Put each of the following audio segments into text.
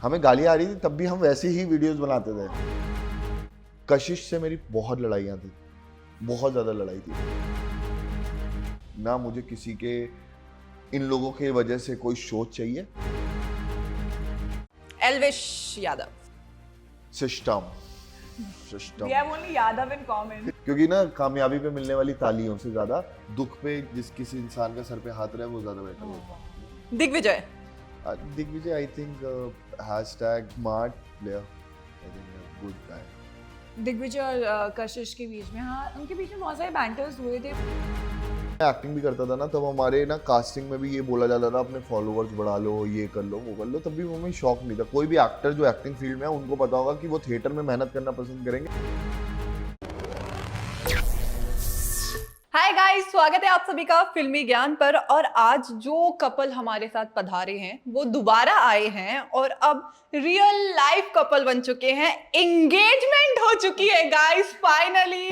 हमें गालियाँ आ रही थी तब भी हम वैसे ही वीडियोस बनाते थे। कशिश से मेरी बहुत लड़ाइयाँ थी, बहुत ज़्यादा लड़ाई थी। ना मुझे किसी के इन लोगों की वजह से कोई शो चाहिए। Elvish Yadav. System We have only Yadav in common. क्योंकि ना कामयाबी पे मिलने वाली तालियों से ज्यादा दुख पे जिस किसी इंसान का सर पे हाथ रहे वो ज्यादा बेटर होता है। Digvijay. Digvijay I think hashtag smart player, I think good guy. Digvijay और कशिश के बीच में, हाँ, उनके बीच में बहुत सारे बैंटर्स हुए थे। मैं एक्टिंग भी करता था ना, तब हमारे ना कास्टिंग में भी ये बोला जाता था अपने फॉलोअर्स बढ़ा लो, ये कर लो, वो कर लो। तब भी वो में शौक नहीं था। कोई भी एक्टर जो एक्टिंग फील्ड में है उनको पता होगा कि वो थिएटर में मेहनत करना पसंद करेंगे। हाय गाइस, स्वागत है आप सभी का फिल्मी ज्ञान पर। और आज जो कपल हमारे साथ पधारे हैं वो दोबारा आए हैं और अब रियल लाइफ कपल बन चुके हैं। एंगेजमेंट हो चुकी है guys, finally.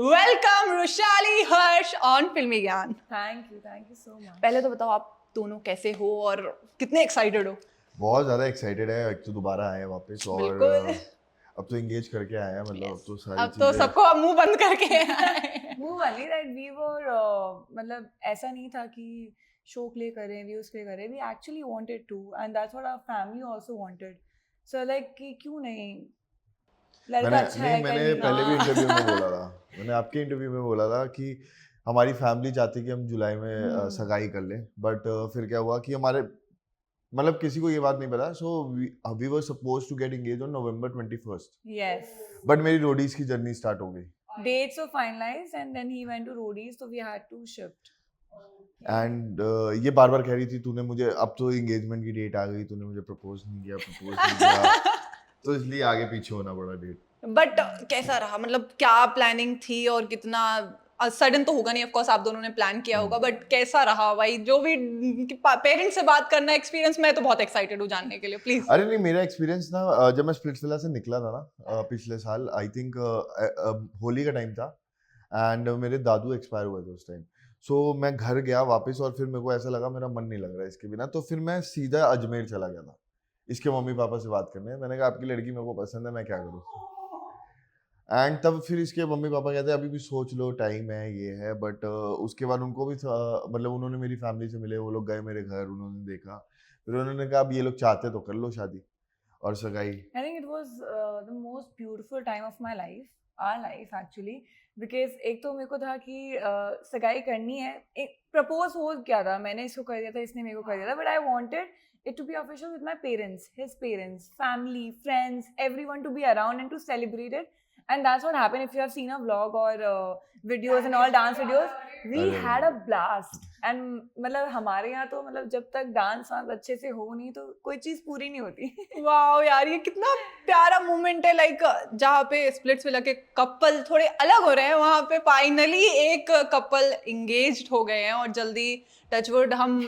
Welcome Rushali Harsh on फिल्मी ज्ञान। Thank you so much. पहले तो बताओ आप दोनों कैसे हो और कितने एक्साइटेड हो? बहुत ज्यादा एक्साइटेड है, एक तो दोबारा आए हैं वापस और बिल्कुल। अब तो एंगेज करके आए हैं, मतलब अब तो सारी अब तो सबको अब मुंह बंद करके आए। वो वाली दैट वी वर, मतलब ऐसा नहीं था कि शो प्ले करें, व्यूज प्ले करें। We actually wanted to and that's what our family also wanted. So like कि क्यों नहीं, लड़का अच्छा है। मैंने पहले भी इंटरव्यू में बोला था, मैंने आपके इंटरव्यू में बोला था कि हमारी फैमिली चाहती कि हम जुलाई में सगाई कर लें, बट फिर क्या हुआ कि हमारे मतलब किसी को ये बात नहीं पता। So we were supposed to get engage on November 21st। Yes, but मेरी रोडीज की जर्नी स्टार्ट हो गई dates were finalized and then he went to Roadies, so we had to shift. And ये बार बार कह रही थी तूने मुझे, अब तो एंगेजमेंट की डेट आ गई, तूने मुझे प्रपोज नहीं किया तो इसलिए आगे पीछे होना पड़ा डेट। बट कैसा रहा, मतलब क्या प्लानिंग थी और कितना सडन तो होगा नहीं, ऑफ कोर्स आप दोनों ने प्लान किया होगा, बट कैसा रहा भाई? जो भी पेरेंट्स से बात करना एक्सपीरियंस, मैं तो बहुत एक्साइटेड हूँ जानने के लिए, प्लीज। अरे नहीं, मेरा एक्सपीरियंस ना जब मैं स्प्लिट्सविला से निकला था ना पिछले साल, आई थिंक होली का टाइम था एंड मेरे दादू एक्सपायर हुए थे उस टाइम। सो मैं घर गया वापस और फिर मेरे को ऐसा लगा मेरा मन नहीं लग रहा है इसके बिना, तो फिर मैं सीधा अजमेर चला गया था इसके मम्मी पापा से बात करने। मैंने कहा आपकी लड़की मेरे को पसंद है, मैं क्या करूँ। एंड तब फिर इसके मम्मी पापा कहते हैं अभी भी सोच लो, टाइम है, ये है। बट उसके बाद उनको भी मतलब उन्होंने मेरी फैमिली से मिले, वो लोग गए मेरे घर, उन्होंने देखा, फिर उन्होंने कहा अब ये लोग चाहते तो कर लो शादी और सगाई। I think it was the most beautiful time of my life, our life actually, because एक तो मेरे को था कि सगाई करनी है। एक प्रपोज हो गया था, मैंने इसको कर दिया था, इसने मेरे को कर दिया था, but I wanted it to be official with my parents, his parents, family, friends, everyone to be around and to celebrate it. And that's what happened. If you have seen a vlog or videos and all dance videos, we had a blast. And मतलब हमारे यहाँ तो मतलब जब तक dance अच्छे से हो नहीं तो कोई चीज पूरी नहीं होती। वाओ यार, ये कितना प्यारा मोमेंट है। लाइक जहाँ पे स्प्लिट्सविला के कपल थोड़े अलग हो रहे हैं, वहाँ पे फाइनली एक कपल एंगेज्ड हो गए हैं और जल्दी टचवुड हम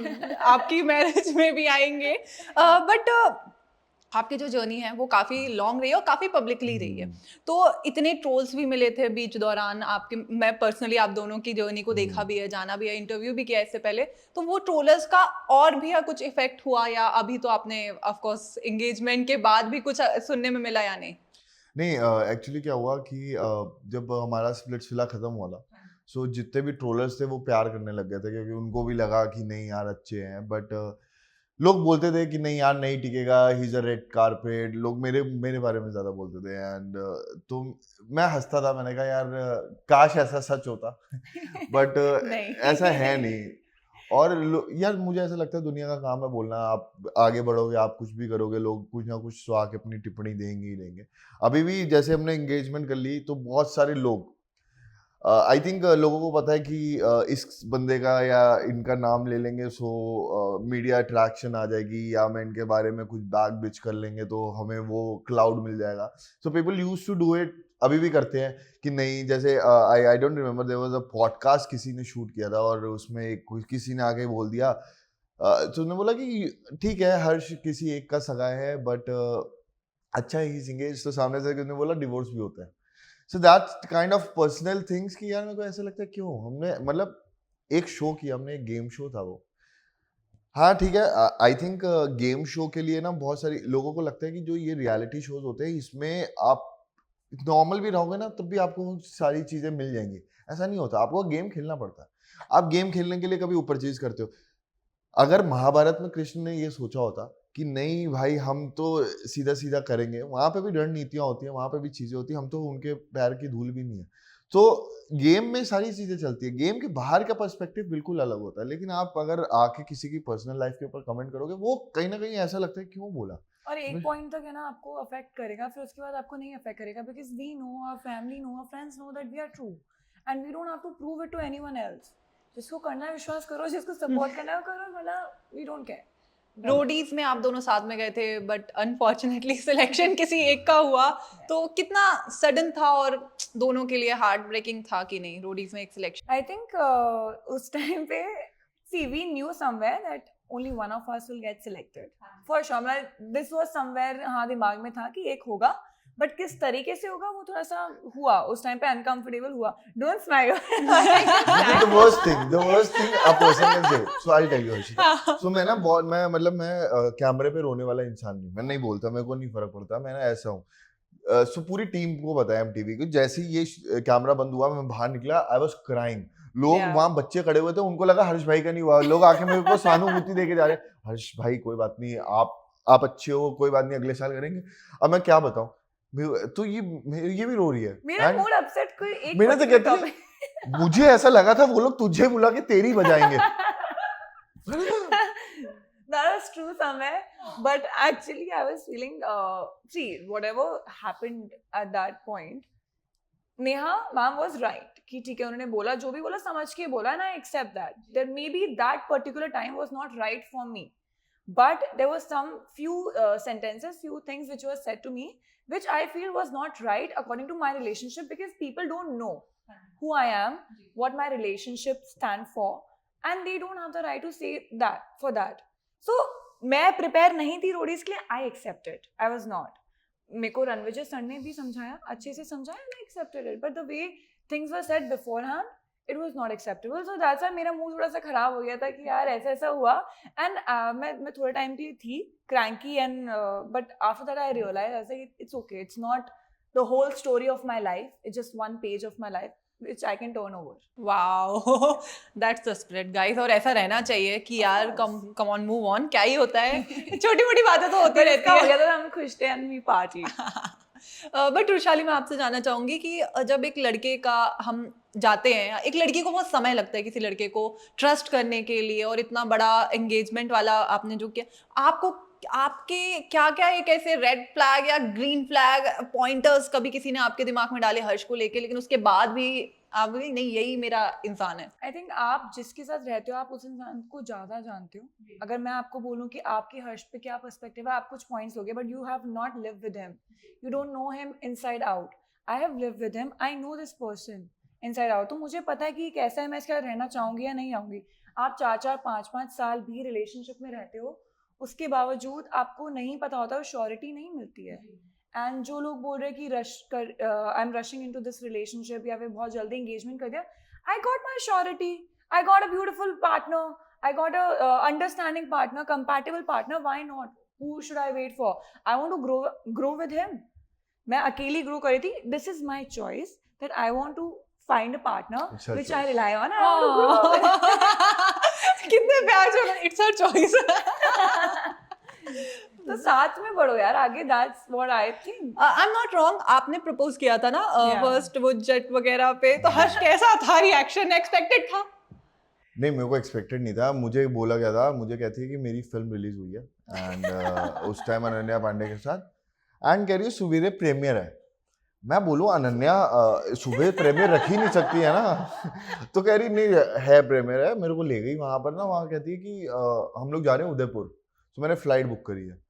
आपकी मैरिज में भी आएंगे। बट आपकी जो जर्नी है वो काफ़ी लॉन्ग रही है और काफ़ी पब्लिकली रही है, तो इतने ट्रोल्स भी मिले थे बीच दौरान आपके। मैं पर्सनली आप दोनों की जर्नी को देखा भी है, जाना भी है, इंटरव्यू भी किया इससे पहले। तो वो ट्रोलर्स का और भी कुछ इफेक्ट हुआ या अभी तो आपने ऑफ कोर्स एंगेजमेंट के बाद भी कुछ सुनने में मिला या नहीं? नहीं, एक्चुअली क्या हुआ कि जब हमारा स्प्लिट्सविला खत्म हुआ था, सो जितने भी ट्रोलर्स थे वो प्यार करने लग गए थे, क्योंकि उनको भी लगा कि नहीं यार अच्छे हैं। बट लोग बोलते थे कि नहीं यार नहीं टिकेगा, he is a red carpet. लोग मेरे मेरे बारे में ज्यादा बोलते थे एंड तो मैं हंसता था। मैंने कहा यार काश ऐसा सच होता बट ऐसा है नहीं। और यार मुझे ऐसा लगता है दुनिया का काम है बोलना। आप आगे बढ़ोगे, आप कुछ भी करोगे, लोग कुछ ना कुछ तो आके अपनी टिप्पणी देंगे ही देंगे। अभी भी जैसे हमने एंगेजमेंट कर ली तो बहुत सारे लोग, आई थिंक लोगों को पता है कि इस बंदे का या इनका नाम ले लेंगे सो मीडिया अट्रैक्शन आ जाएगी, या मैं इनके बारे में कुछ बैक बिच कर लेंगे तो हमें वो क्लाउड मिल जाएगा। So people used to do it, अभी भी करते हैं कि नहीं। जैसे I don't remember, there was a podcast किसी ने शूट किया था और उसमें किसी ने आके बोल दिया, तो उन्होंने बोला कि ठीक है हर्ष किसी एक का सगा है बट अच्छा ही सिंगेज, तो सामने से किसी ने बोला डिवोर्स भी होता है। So that kind of personal things कि यार मेरे को ऐसा लगता है क्यों हमने, मतलब एक शो किया हमने, एक गेम शो था वो, हाँ ठीक है, आई थिंक गेम शो के लिए ना बहुत सारी लोगों को लगता है कि जो ये रियलिटी शोज होते हैं इसमें आप नॉर्मल भी रहोगे ना तब भी आपको सारी चीजें मिल जाएंगी। ऐसा नहीं होता, आपको गेम खेलना पड़ता है। आप गेम खेलने के लिए कभी ऊपर चीज करते हो। अगर महाभारत में कृष्ण ने ये सोचा होता कि नहीं भाई हम तो सीधा सीधा करेंगे, वहां पे भी रणनीतियां होती हैं, वहां पे भी चीजें होती हैं, हम तो उनके पैर की धूल भी नहीं है। तो गेम में सारी चीजें चलती है, गेम के बाहर का पर्सपेक्टिव बिल्कुल अलग होता है। लेकिन आप अगर आके किसी की पर्सनल लाइफ के ऊपर कमेंट करोगे, वो कहीं ना कहीं ऐसा लगता है क्यों बोला। और एक पॉइंट तक है ना आपको अफेक्ट करेगा, फिर उसके बाद आपको नहीं अफेक्ट करेगा, because we know, our family know, our friends know that we are true and we don't have to prove it to anyone else. जिसको करना है विश्वास करो, जिसको सपोर्ट करना है वो करो, वरना वी डोंट केयर। रोडीज में आप दोनों साथ में गए थे बट अनफॉर्चुनेटली सिलेक्शन किसी एक का हुआ, तो कितना सडन था और दोनों के लिए हार्ट ब्रेकिंग था कि नहीं रोडीज में एक सिलेक्शन? आई थिंक उस टाइम पे see we knew somewhere that only one of us will get selected for sure. मतलब दिस वाज समवेयर हाँ दिमाग में था कि एक होगा, बट किस तरीके से होगा वो थोड़ा सा हुआ उस टाइम पे, अनकंफर्टेबल हुआ। Don't smile. the worst thing a person can say, so I'll tell you Harshita. So मैं ना बहुत मैं कैमरे पे रोने वाला इंसान नहीं, मैं नहीं बोलता, मेरे को नहीं फर्क पड़ता, मैं ना ऐसा हूँ। सो पूरी टीम को बताया एमटीवी को, जैसे ही ये कैमरा बंद हुआ मैं बाहर निकला, आई वाज क्राइंग। लोग वहां बच्चे खड़े हुए थे, उनको लगा हर्ष भाई का नहीं हुआ, लोग आके मेरे को सहानुभूति देके जा रहे, हर्ष भाई कोई बात नहीं, आप अच्छे हो, कोई बात नहीं, अगले साल करेंगे। अब मैं क्या बताऊं, तो ये भी रो रही है, मेरा मूड अपसेट कोई एक मैंने तो कहती है, मुझे ऐसा लगा था वो लोग तुझे बुला के तेरी बजाएंगे। That was true somewhere, but actually I was feeling, see, whatever happened at that point, Neha ma'am was right कि ठीक है उन्होंने बोला, जो भी बोला समझ के बोला, and I accept that. There maybe that particular time was not right for me, but there was some few sentences, few things which were said to me, which I feel was not right according to my relationship, because people don't know who I am, what my relationship stand for, and they don't have the right to say that for that. So मैं prepare नहीं थी Roadies के लिए, I accepted, I was not. मेरे को Ranvijay sir ने भी समझाया, अच्छे से समझाया, I accepted it, but the way things were said before hand it was not acceptable. So that's why मेरा मूड थोड़ा सा खराब हो गया था कि यार ऐसा ऐसा हुआ। एंड मैं थोड़े टाइम के लिए थी cranky, and but after that I realise ऐसे it's okay, it's not the whole story of my life, it's just one page of my life which I can turn over. Wow, that's the spirit, guys. और ऐसा रहना चाहिए कि यार come on, move on. क्या ही होता है, छोटी मोटी बातें तो होती रहती है। हो गया था, हम खुश थे and we party. But Rushali, मैं आपसे जानना चाहूंगी कि जब एक लड़के का हम जाते हैं, एक लड़की को बहुत समय लगता है किसी लड़के को ट्रस्ट करने के लिए, और इतना बड़ा एंगेजमेंट वाला आपने जो किया, आपके क्या क्या एक ऐसे रेड फ्लैग या ग्रीन फ्लैग पॉइंटर्स कभी किसी ने आपके दिमाग में डाले हर्ष को लेके, लेकिन उसके बाद भी आप बोले नहीं यही मेरा इंसान है? आई थिंक आप जिसके साथ रहते हो आप उस इंसान को ज्यादा जानते हो। अगर मैं आपको बोलूं कि आपके हर्ष पे क्या पर्सपेक्टिव है, आप कुछ पॉइंट्स लोगे, but you have not live with him, you don't know him inside out. I have live with him, I know this person inside out, तो मुझे पता है कि कैसा है, मैं इसके साथ रहना चाहूंगी या नहीं चाहूंगी। आप 4-4, 5-5 साल भी रिलेशनशिप में रहते हो, उसके बावजूद आपको नहीं पता होता, वो श्योरिटी नहीं मिलती है। एंड जो लोग बोल रहे हैं कि I am rushing into this relationship या फिर बहुत जल्दी एंगेजमेंट कर दिया, I got my surety, I got a beautiful partner, I got a understanding partner, compatible partner, why not, who should I wait for? I want to grow with him. मैं अकेली grow करी थी, this is my choice that I want to find a partner which I rely on. I want to grow. कितने प्यार से, it's her choice. तो साथ में बढ़ो यार आगे, that's what I think. I'm not wrong, आपने प्रपोज किया था ना फर्स्ट वो जेट वगैरह पे, तो हर्ष कैसा था रिएक्शन? एक्सपेक्टेड था? नहीं, मेरे को एक्सपेक्टेड नहीं था। मुझे बोला गया था, मुझे कहती है कि मेरी फिल्म रिलीज हुई है एंड उस टाइम अनन्या पांडे के साथ, एंड कह रही है सुबह प्रीमियर है। मैं बोलूँ अनन्या सुबह प्रीमियर रख ही नहीं सकती है ना। तो कह रही नहीं है प्रीमियर है, मेरे को ले गई वहाँ पर ना, वहाँ कहती है कि हम लोग जा रहे हैं उदयपुर, तो मैंने फ्लाइट बुक करी है।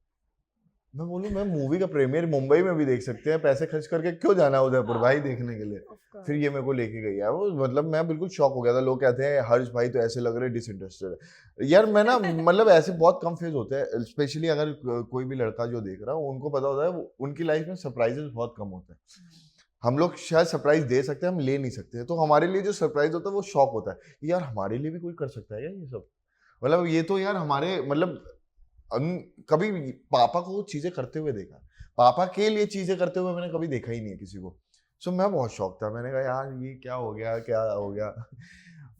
मैं बोलूँ मैं मूवी का प्रीमियर मुंबई में भी देख सकते हैं, पैसे खर्च करके क्यों जाना है उदयपुर भाई देखने के लिए। फिर ये मेरे को लेके गई है वो, मतलब मैं बिल्कुल शॉक हो गया था। लोग कहते हैं हर्ष भाई तो ऐसे लग रहे डिसइंटरेस्टेड है। यार मैं ना मतलब ऐसे बहुत कम फेज होते हैं, स्पेशली अगर कोई भी लड़का जो देख रहा है उनको पता होता है उनकी लाइफ में सरप्राइजेस बहुत कम होते हैं। हम लोग शायद सरप्राइज दे सकते हैं, हम ले नहीं सकते। तो हमारे लिए जो सरप्राइज होता है वो शॉक होता है, यार हमारे लिए भी कोई कर सकता है क्या ये सब। मतलब ये तो यार हमारे मतलब कभी पापा को चीजें करते हुए देखा, पापा के लिए चीजें करते हुए मैंने कभी देखा ही नहीं है किसी को। सो मैं बहुत शौक था, मैंने कहा यार ये क्या हो गया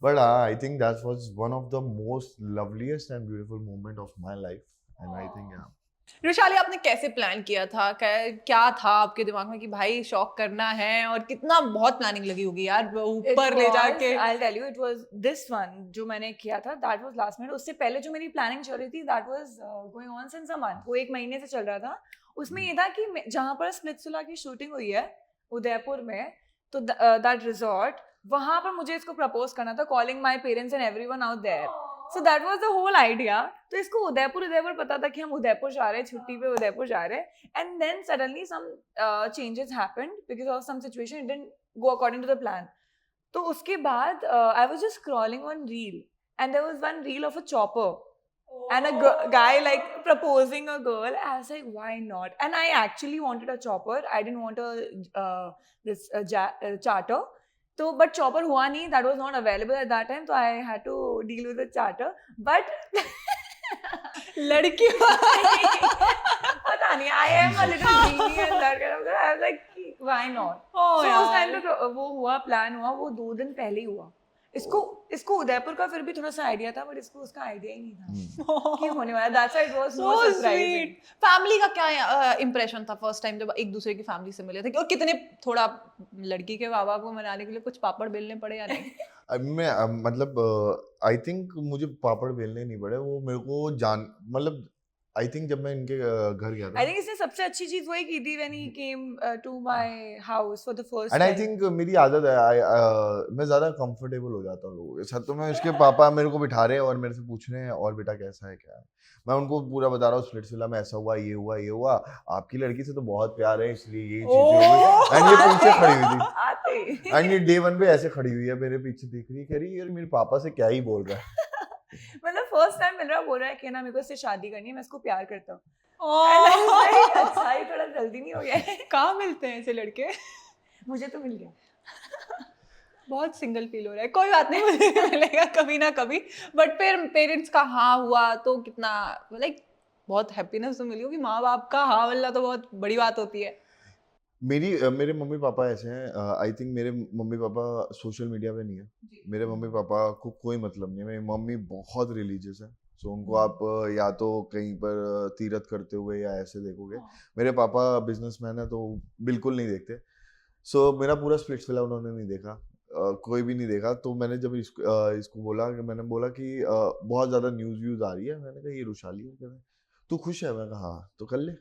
but I think that was one of the most loveliest and beautiful moment of my life and I think Rushali, आपने कैसे प्लान किया था? क्या था आपके दिमाग में कि भाई शौक करना है? और कितना बहुत प्लानिंग लगी होगी यार ऊपर ले जाके। I'll tell you, it was this one जो मैंने किया था, that was last minute. उससे पहले जो मेरी प्लानिंग चल रही थी, that was going on since a month. वो 1 महीने से चल रहा था। उसमें ये था कि जहाँ पर स्प्लिट्सविला की शूटिंग हुई है उदयपुर में, तो that resort, वहाँ पर मुझे इसको प्रपोज करना था, calling my parents and everyone out there. So that was the whole idea. तो इसको उदयपुर पता था कि हम उदयपुर जा रहे हैं, छुट्टी पे उदयपुर जा रहे हैं, and then suddenly some changes happened because of some situation. It didn't go according to the plan. तो उसके बाद I was just scrolling on reel and there was one reel of a chopper and a guy like proposing a girl. I was like, why not? And I actually wanted a chopper. I didn't want this charter. तो but chopper हुआ नहीं, that was not available at that time, so I had to deal with the charter. But लड़की पता नहीं, I am a little dreamy and that kind of girl. I was like, why not? So उस time पे वो हुआ, plan हुआ, वो 2 दिन पहले ही हुआ। इसको उदयपुर का फिर भी थोड़ा सा आइडिया था, बट इसको उसका आइडिया ही नहीं था कि होने वाला। That's why it was so surprising. Family का क्या इंप्रेशन था फर्स्ट टाइम जब एक दूसरे की फैमिली से मिले थे? और कितने थोड़ा लड़की के बाबा को मनाने के लिए कुछ पापड़ बेलने पड़े या नहीं? मैं मतलब आई थिंक मुझे पापड़ बेलने नहीं पड़े, वो मेरे को मतलब आई थिंक जब मैं इनके घर गया था, I think इसने सबसे अच्छी चीज वही की थी when he came to my house for the first and I time. Think मेरी आदत है, मैं ज्यादा कंफर्टेबल हो जाता हूँ लोगों के साथ। तो मैं उसके पापा मेरे को बिठा रहे हैं और मेरे से पूछ रहे हैं और बेटा कैसा है क्या है, मैं उनको पूरा बता रहा हूँ स्प्लिट्सविला में ऐसा हुआ, ये हुआ, आपकी लड़की से तो बहुत प्यार है इसलिए ये चीजें हुई। एंड ये पीछे खड़ी हुई थी आते एंड ये डे 1 पे ऐसे खड़ी हुई है मेरे पीछे देख रही है, कह रही है यार मेरे पापा से क्या ही बोल रहा है। मतलब फर्स्ट टाइम मिल रहा, बोल रहा है कि ना मेरे को इससे शादी करनी है, मैं इसको प्यार करता हूँ। अच्छा, ये थोड़ा जल्दी नहीं हो गया है? कहाँ मिलते हैं ऐसे लड़के? मुझे तो मिल गया। बहुत सिंगल फील हो रहा है। कोई बात नहीं, मुझे मिलेगा कभी ना कभी। बट फिर पेरेंट्स का हाँ हुआ तो कितना लाइक बहुत हैप्पीनेस तो मिली होगी। माँ बाप का हाँ मिलना तो बहुत बड़ी बात होती है। मेरे मम्मी पापा ऐसे हैं, आई थिंक मेरे मम्मी पापा सोशल मीडिया पे नहीं है। मेरे मम्मी पापा को कोई मतलब नहीं है। मेरी मम्मी बहुत रिलीजियस है, सो उनको आप या तो कहीं पर तीरथ करते हुए या ऐसे देखोगे। मेरे पापा बिजनेसमैन है तो बिल्कुल नहीं देखते। सो मेरा पूरा स्प्लिट्सविला उन्होंने नहीं देखा, कोई भी नहीं देखा। तो मैंने जब इसको बोला कि बहुत ज़्यादा न्यूज़ आ रही है, मैंने कहा ये रुशाली है, तू खुश है? मैं कहा हाँ, तो कर ले,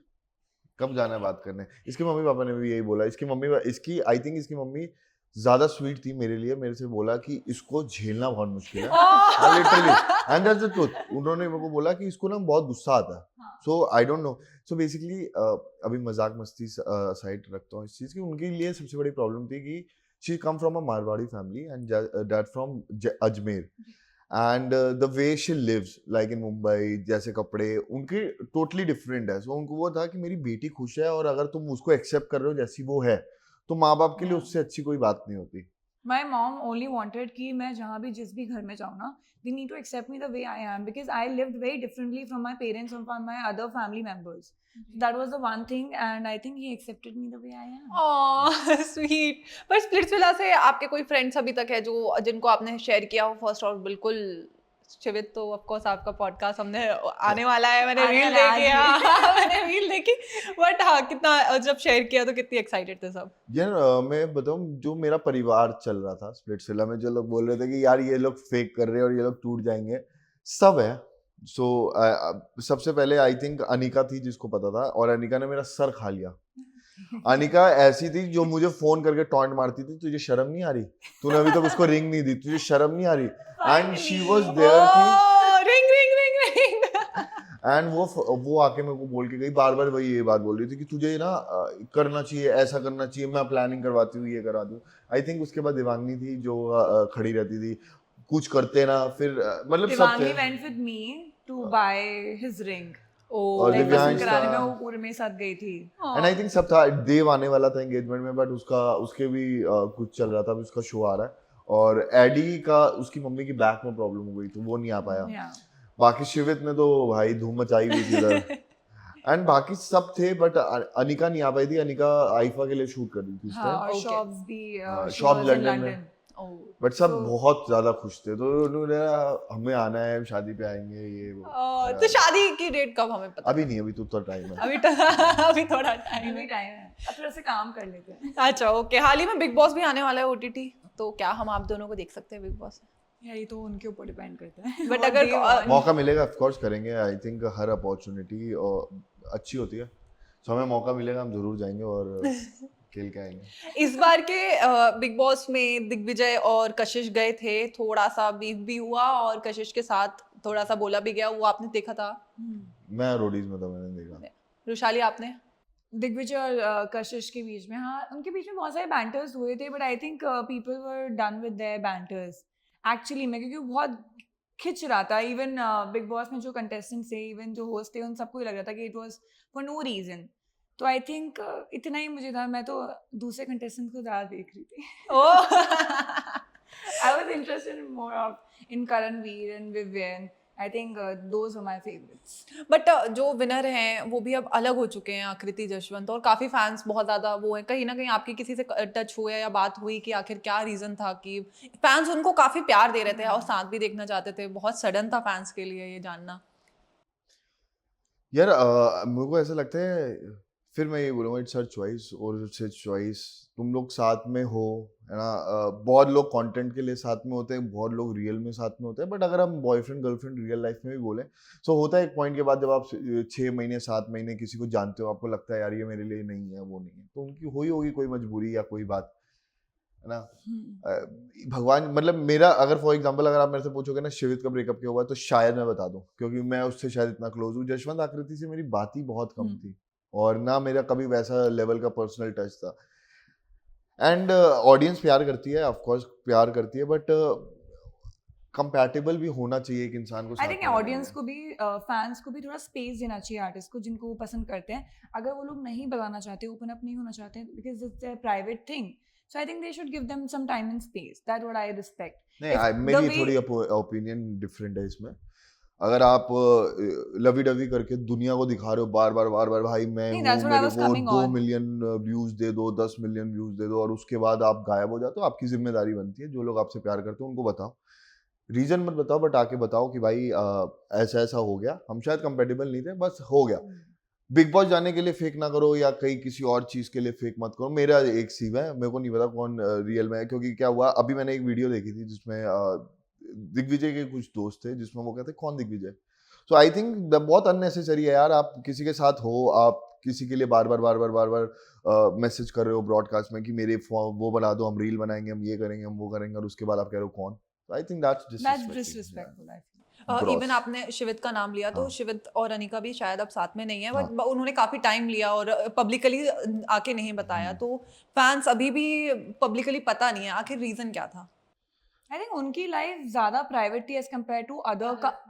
कब जाना है बात करने। इसके मम्मी पापा ने भी यही बोला। आई थिंक इसकी मम्मी ज्यादा स्वीट थी मेरे लिए, मेरे से बोला कि इसको झेलना बहुत मुश्किल है literally, and that's the truth. उन्होंने मेरे को बोला कि इसको ना बहुत गुस्सा आता है। So I don't know. So basically अभी मजाक मस्ती साइड रखता हूँ इस चीज की, उनके लिए सबसे बड़ी प्रॉब्लम थी कि she come from a Marwari family and dad from Ajmer, and the way she lives like in Mumbai, जैसे कपड़े उनके टोटली डिफरेंट है। सो उनको वो था कि मेरी बेटी खुश है और अगर तुम उसको एक्सेप्ट कर रहे हो जैसी वो है तो माँ बाप के लिए उससे अच्छी कोई बात नहीं होती। My mom only wanted कि मैं जहाँ भी जिस भी घर में जाऊँ ना, they need to accept me the way I am because I lived very differently from my parents and from my other family members. That was the one thing and I think he accepted me the way I am. Oh sweet. पर Splitsvilla से आपके कोई friends अभी तक है जो जिनको आपने शेयर किया हो फर्स्ट? और बिल्कुल शिवित तो ऑफ कोर्स आपका पॉडकास्ट हमने आने वाला है, मैंने रील देखी। हाँ मैंने रील देखी, बट हाँ कितना जब शेयर किया तो कितनी एक्साइटेड थे सब? यार मैं बताऊं, जो मेरा परिवार चल रहा था स्प्लिट्सविला में, जो लोग बोल रहे थे कि यार ये लोग फेक कर रहे हैं और ये लोग टूट जाएंगे, सब है। सो सबसे पहले आई थिंक अनिका थी जिसको पता था, और अनिका ने मेरा सर खा लिया। अनिका ऐसी थी जो मुझे फोन करके टॉन्ट मारती थी, तुझे शर्म नहीं आ रही, तूने अभी तक उसको रिंग नहीं दी, तुझे शर्म नहीं आ रही। एंड शी वाज देयर कि ring ring ring ring and वो आके मेरे को बोल के गई, बार बार वही ये बात बोल रही थी कि तुझे ना करना चाहिए, ऐसा करना चाहिए, मैं प्लानिंग करवाती हूँ, ये करा दूँ। आई थिंक उसके बाद दिवांगनी थी जो खड़ी रहती थी, कुछ करते ना, फिर मतलब सब Divangi went with me to buy his ring. और Like दिव्यांश पसंद कराने में था, वो पूरे मेरे साथ गई थी। एंड आई थिंक सब था। देव आने वाला था एंगेजमेंट में, बट उसके भी कुछ चल रहा था, अभी उसका शो आ रहा है। और एडी का उसकी मम्मी की बैक में प्रॉब्लम हो गई तो वो नहीं आ पाया। बाकी शिवित ने तो भाई धूम मचाई हुई थी इधर एंड बाकी सब थे बट अनिका नहीं आ पाई थी। अनिका आईफा के लिए शूट कर रही थी उस हाँ, और टाइम। शॉप्स भी she shop was in London में London. बट सब So- बहुत ज्यादा खुश थे तो उन्होंने हमें आना है शादी पे आएंगे ये वो। तो शादी की डेट कब हमें पता? अभी नहीं अभी तो टाइम है। अभी थोड़ा टाइम अभी है। टाइम है, अब थोड़ा सा काम कर लेते हैं। अच्छा ओके, हाल ही में बिग बॉस भी आने वाला है OTT, तो क्या हम आप दोनों को देख सकते हैं बिग बॉस? यार ये तो उनके ऊपर डिपेंड करता है। But What अगर they want. मौका मिलेगा ऑफ कोर्स करेंगे। आई थिंक हर अपॉर्चुनिटी अच्छी होती है, तो हमें मौका मिलेगा हम जरूर जाएंगे और खेल के आएंगे। इस बार के बिग बॉस में दिग्विजय और कशिश गए थे, थोड़ा सा बीफ भी हुआ और कशिश के साथ थोड़ा सा बोला भी गया, वो आपने देखा था? मैं रोडीज में था, मैंने देखा। रुशाली आपने? दिग्विजय और कशिश के बीच में, हाँ उनके बीच में बहुत सारे बैंटर्स हुए थे, but I think people were done with their banters actually में, क्योंकि वो बहुत खिंच रहा था। इवन बिग बॉस में जो कंटेस्टेंट्स थे, इवन जो होस्ट थे, उन सबको ही लग रहा था कि it was for no reason. तो आई थिंक इतना ही मुझे था, मैं तो दूसरे कंटेस्टेंट को ज़्यादा देख रही थी। I was interested more of in Karanveer and Vivian. I think those are my favourites. But जो विनर हैं वो भी अब अलग हो चुके हैं, आकृति जशवंत, और काफी फैंस बहुत ज्यादा वो है। कहीं ना कहीं आपकी किसी से टच हुआ या बात हुई कि आखिर क्या रीजन था कि फैंस उनको काफी प्यार दे रहे थे और साथ भी देखना चाहते थे? बहुत सडन था फैंस के लिए ये जानना। यार मेरे को ऐसा लगता है, फिर मैं ये बोलूँगा इट्स हर चॉइस और इट्स हिज चॉइस। तुम लोग साथ में हो, है ना। बहुत लोग कंटेंट के लिए साथ में होते हैं, बहुत लोग रियल में साथ में होते हैं, बट अगर हम बॉयफ्रेंड गर्लफ्रेंड रियल लाइफ में भी बोले तो होता है एक पॉइंट के बाद जब आप 6 महीने 7 महीने किसी को जानते हो, आपको लगता है यार ये मेरे लिए नहीं है, वो नहीं है, तो उनकी हुई होगी कोई मजबूरी या कोई बात, है ना। भगवान मतलब मेरा अगर फॉर एग्जांपल अगर आप मेरे से पूछोगे ना शिवित का ब्रेकअप क्यों हुआ, तो शायद मैं बता दूं, क्योंकि मैं उससे शायद इतना क्लोज हूँ। जशवंत आकृति से मेरी बात ही बहुत कम थी और ना मेरा कभी वैसा लेवल का पर्सनल टच था। एंड ऑडियंस प्यार करती है, ऑफ कोर्स प्यार करती है, बट कंपैटिबल भी होना चाहिए एक इंसान को। आई थिंक ऑडियंस को भी फैंस को भी थोड़ा स्पेस देना चाहिए आर्टिस्ट को, जिनको वो पसंद करते हैं। अगर वो लोग नहीं बताना चाहते, ओपन अप नहीं होना चाहते हैं, because it's a private thing, so I think they should give them some time and space. That what I respect. नहीं, मेरी थोड़ी ओपिनियन डिफरेंट है इसमें। अगर आप लवी डवी करके दुनिया को दिखा रहे हो बार बार भाई मैं हूँ, मेरे को 2 मिलियन व्यूज दे दो, 10 मिलियन व्यूज दे दो, और उसके बाद आप गायब हो जाते हो, आपकी जिम्मेदारी बनती है जो लोग आपसे प्यार करते हो उनको बताओ, रीजन मत बताओ, बट आके बताओ कि भाई ऐसा ऐसा हो गया, हम शायद कंपेटेबल नहीं थे, बस हो गया। बिग बॉस जाने के लिए फेक ना करो या कहीं किसी और चीज के लिए फेक मत करो। मेरा एक सीव है, मेरे को नहीं पता कौन रियल में है, क्योंकि क्या हुआ अभी मैंने एक वीडियो देखी थी जिसमें दिग्विजय के कुछ दोस्त थे, जिसमें वो कहते कौन दिग्विजय। सो आई थिंक बहुत अननेसेसरी है यार। आप किसी के साथ हो, आप किसी के लिए बार बार मैसेज कर रहे हो ब्रॉडकास्ट में कि मेरे वो बना दो, हम रील बनाएंगे, हम ये करेंगे, हम वो करेंगे, और उसके बाद आप कह रहे हो कौन। आई थिंक दैट्स डिसरिस्पेक्टफुल। इवन आपने शिवित का नाम लिया, तो शिवित और अनिका भी शायद अब साथ में नहीं है, बट उन्होंने काफी टाइम लिया और पब्लिकली आके नहीं बताया, तो फैंस अभी भी पब्लिकली पता नहीं है आखिर रीजन क्या था। I think उनकी लाइफ ज़्यादा प्राइवेट थी as compared to other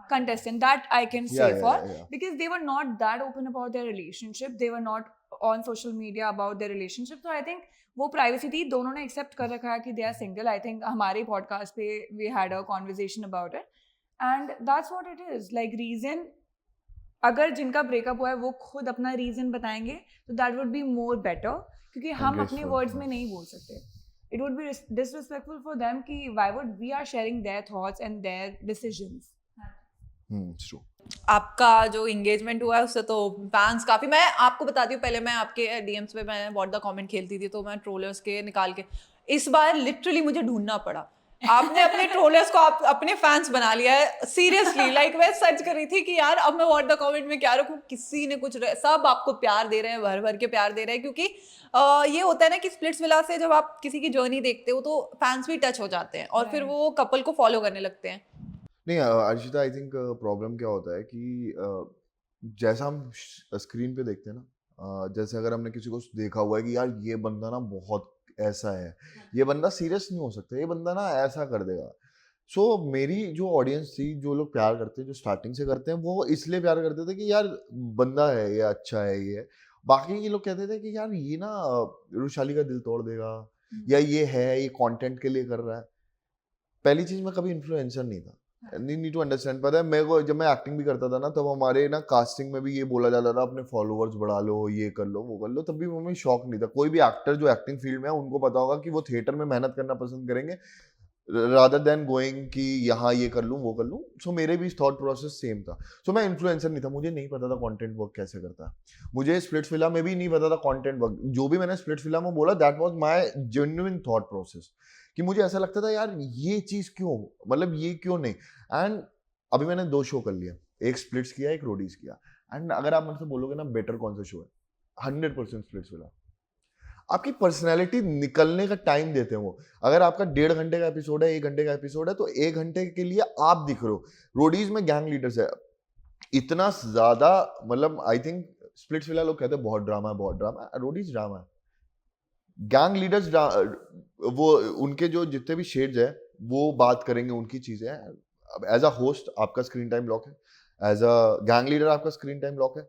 contestant, that I can say for, because they were not that open about their relationship, they were not on social media about their relationship, so I think वो privacy थी। दोनों ने accept कर रखा है कि they are single। I think हमारे podcast पे we had a conversation about it and that's what it is, like reason अगर जिनका ब्रेकअप हुआ है वो खुद अपना रीजन बताएंगे तो that would be more better, क्योंकि हम अपने वर्ड्स में नहीं बोल सकते। It would be disrespectful for them कि why would we are sharing their thoughts and their decisions. It's true. आपका जो एंगेजमेंट हुआ है उससे तो फैंस काफी, मैं आपको बताती हूँ, पहले मैं आपके डीएम्स पे मैं व्हाट द कमेंट खेलती थी, तो मैं ट्रोलर्स के निकाल के, इस बार लिटरली मुझे ढूंढना पड़ा। आपने अपने ट्रोलर्स को आप अपने फैंस बना लिया है, सीरियसली। लाइक मैं सर्च कर रही थी कि यार अब मैं व्हाट द कमेंट में क्या रखूं, किसी ने कुछ सब आपको प्यार दे रहे हैं, भर भर के प्यार दे रहे हैं, क्योंकि ये होता है ना कि स्प्लिट्सविला से जब आप किसी की जर्नी देखते हो तो फैंस भी टच हो जाते हैं और फिर वो कपल को फॉलो करने लगते हैं। नहीं अर्शिता, आई थिंक प्रॉब्लम क्या होता है कि जैसा हम स्क्रीन पे देखते हैं ना, जैसे अगर हमने किसी को देखा हुआ है कि यार ये बंदा ना बहुत ऐसा है, ये बंदा सीरियस नहीं हो सकता, ये बंदा ना ऐसा कर देगा। सो मेरी जो ऑडियंस थी, जो लोग प्यार करते हैं, जो स्टार्टिंग से करते हैं, वो इसलिए प्यार करते थे कि यार बंदा है, ये अच्छा है, ये। बाकी ये लोग कहते थे कि यार ये ना रुशाली का दिल तोड़ देगा, या ये है, ये कंटेंट के लिए कर रहा है। पहली चीज, मैं कभी इन्फ्लुएंसर नहीं था, नीड टू अंडरस्टैंड. पता है मेरे को, जब मैं एक्टिंग भी करता था ना, तब हमारे ना कास्टिंग में भी ये बोला जाता था अपने फॉलोअर्स बढ़ा लो, ये कर लो, वो कर लो. तब भी हमें शौक नहीं था. कोई भी एक्टर जो एक्टिंग फील्ड में है उनको पता होगा कि वो थिएटर में मेहनत करना पसंद करेंगे रादर देन गोइंग कि यहाँ ये कर लूँ वो कर लूँ. सो मेरे भी थॉट प्रोसेस सेम था. सो मैं इन्फ्लुएंसर नहीं था, मुझे नहीं पता था कंटेंट वर्क कैसे करता है. मुझे स्प्लिट्सविला में भी नहीं पता था कंटेंट वर्क. जो भी मैंने स्प्लिट्सविला में बोला that was my genuine thought process, कि मुझे ऐसा लगता था यार ये चीज क्यों, मतलब ये क्यों नहीं. एंड अभी मैंने 2 शो कर लिए, एक स्प्लिट्स किया, एक रोडीज किया. एंड अगर आप मुझसे बोलोगे ना बेटर कौन सा शो है, 100% स्प्लिट्सविला. आपकी पर्सनैलिटी निकलने का टाइम देते हैं वो. अगर आपका 1.5 घंटे का एपिसोड है, 1 घंटे का एपिसोड है, तो 1 घंटे के लिए आप दिख रहे हो. रोडीज में गैंग लीडर्स है इतना ज्यादा, मतलब आई थिंक स्प्लिट्सविला लोग कहते हैं बहुत ड्रामा है, बहुत ड्रामा है. रोडीज ड्रामा है. गैंग लीडर्स वो उनके जो जितने भी शेड्स है वो बात करेंगे, उनकी चीजें हैं. एज अ होस्ट आपका स्क्रीन टाइम लॉक है, एज अ गैंग लीडर आपका स्क्रीन टाइम लॉक है.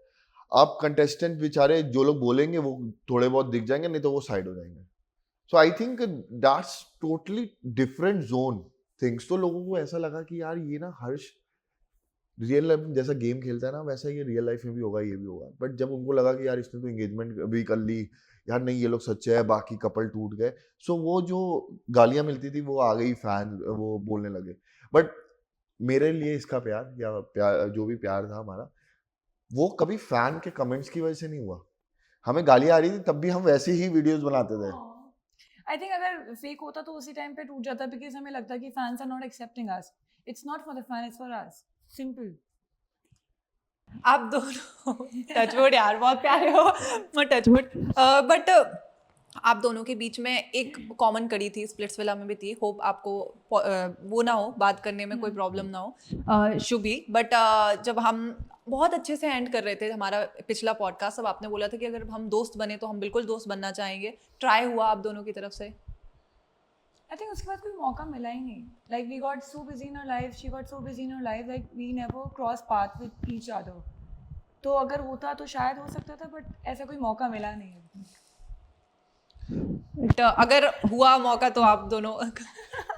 आप कंटेस्टेंट बेचारे जो लोग बोलेंगे वो थोड़े बहुत दिख जाएंगे, नहीं तो वो साइड हो जाएंगे. So I think that's totally different zone things. तो लोगों को ऐसा लगा कि यार ये ना हर्ष रियल लाइफ में जैसा गेम खेलता है ना, वैसा ये रियल लाइफ में भी होगा, ये भी होगा. बट जब उनको लगा कि यार इसने तो एंगेजमेंट भी कर ली, यार नहीं ये लोग सच्चे है, बाकी कपल टूट गए. सो वो जो गालियां मिलती थी वो आ गई, फैन वो बोलने लगे. बट मेरे लिए इसका प्यार या प्यार जो भी प्यार था हमारा, वो कभी फैन के कमेंट्स की वजह से नहीं हुआ. हमें गालियां आ रही थी तब भी हम वैसे ही वीडियोस बनाते थे. आई थिंक अगर फेक होता तो उसी टाइम पे टूट जाता, बिकॉज हमें लगता कि fans are not accepting us. It's not for the fan, it's for us. Simple. आप दोनों टचवुड यार बहुत प्यारे हो, टचवुड. बट आप दोनों के बीच में एक कॉमन कड़ी थी, स्प्लिट्सविला में भी थी. होप आपको वो ना हो, बात करने में कोई प्रॉब्लम ना हो, शुभी. बट जब हम बहुत अच्छे से एंड कर रहे थे हमारा पिछला पॉडकास्ट, अब आपने बोला था कि अगर हम दोस्त बने तो हम बिल्कुल दोस्त बनना चाहेंगे. ट्राई हुआ आप दोनों की तरफ से? I think उसके बाद कोई मौका मिला ही नहीं. Like we got so busy in our life, she got so busy in her life, like we never crossed path with each other. तो अगर होता तो शायद हो सकता था, but ऐसा कोई मौका मिला नहीं. But, अगर हुआ मौका तो आप दोनों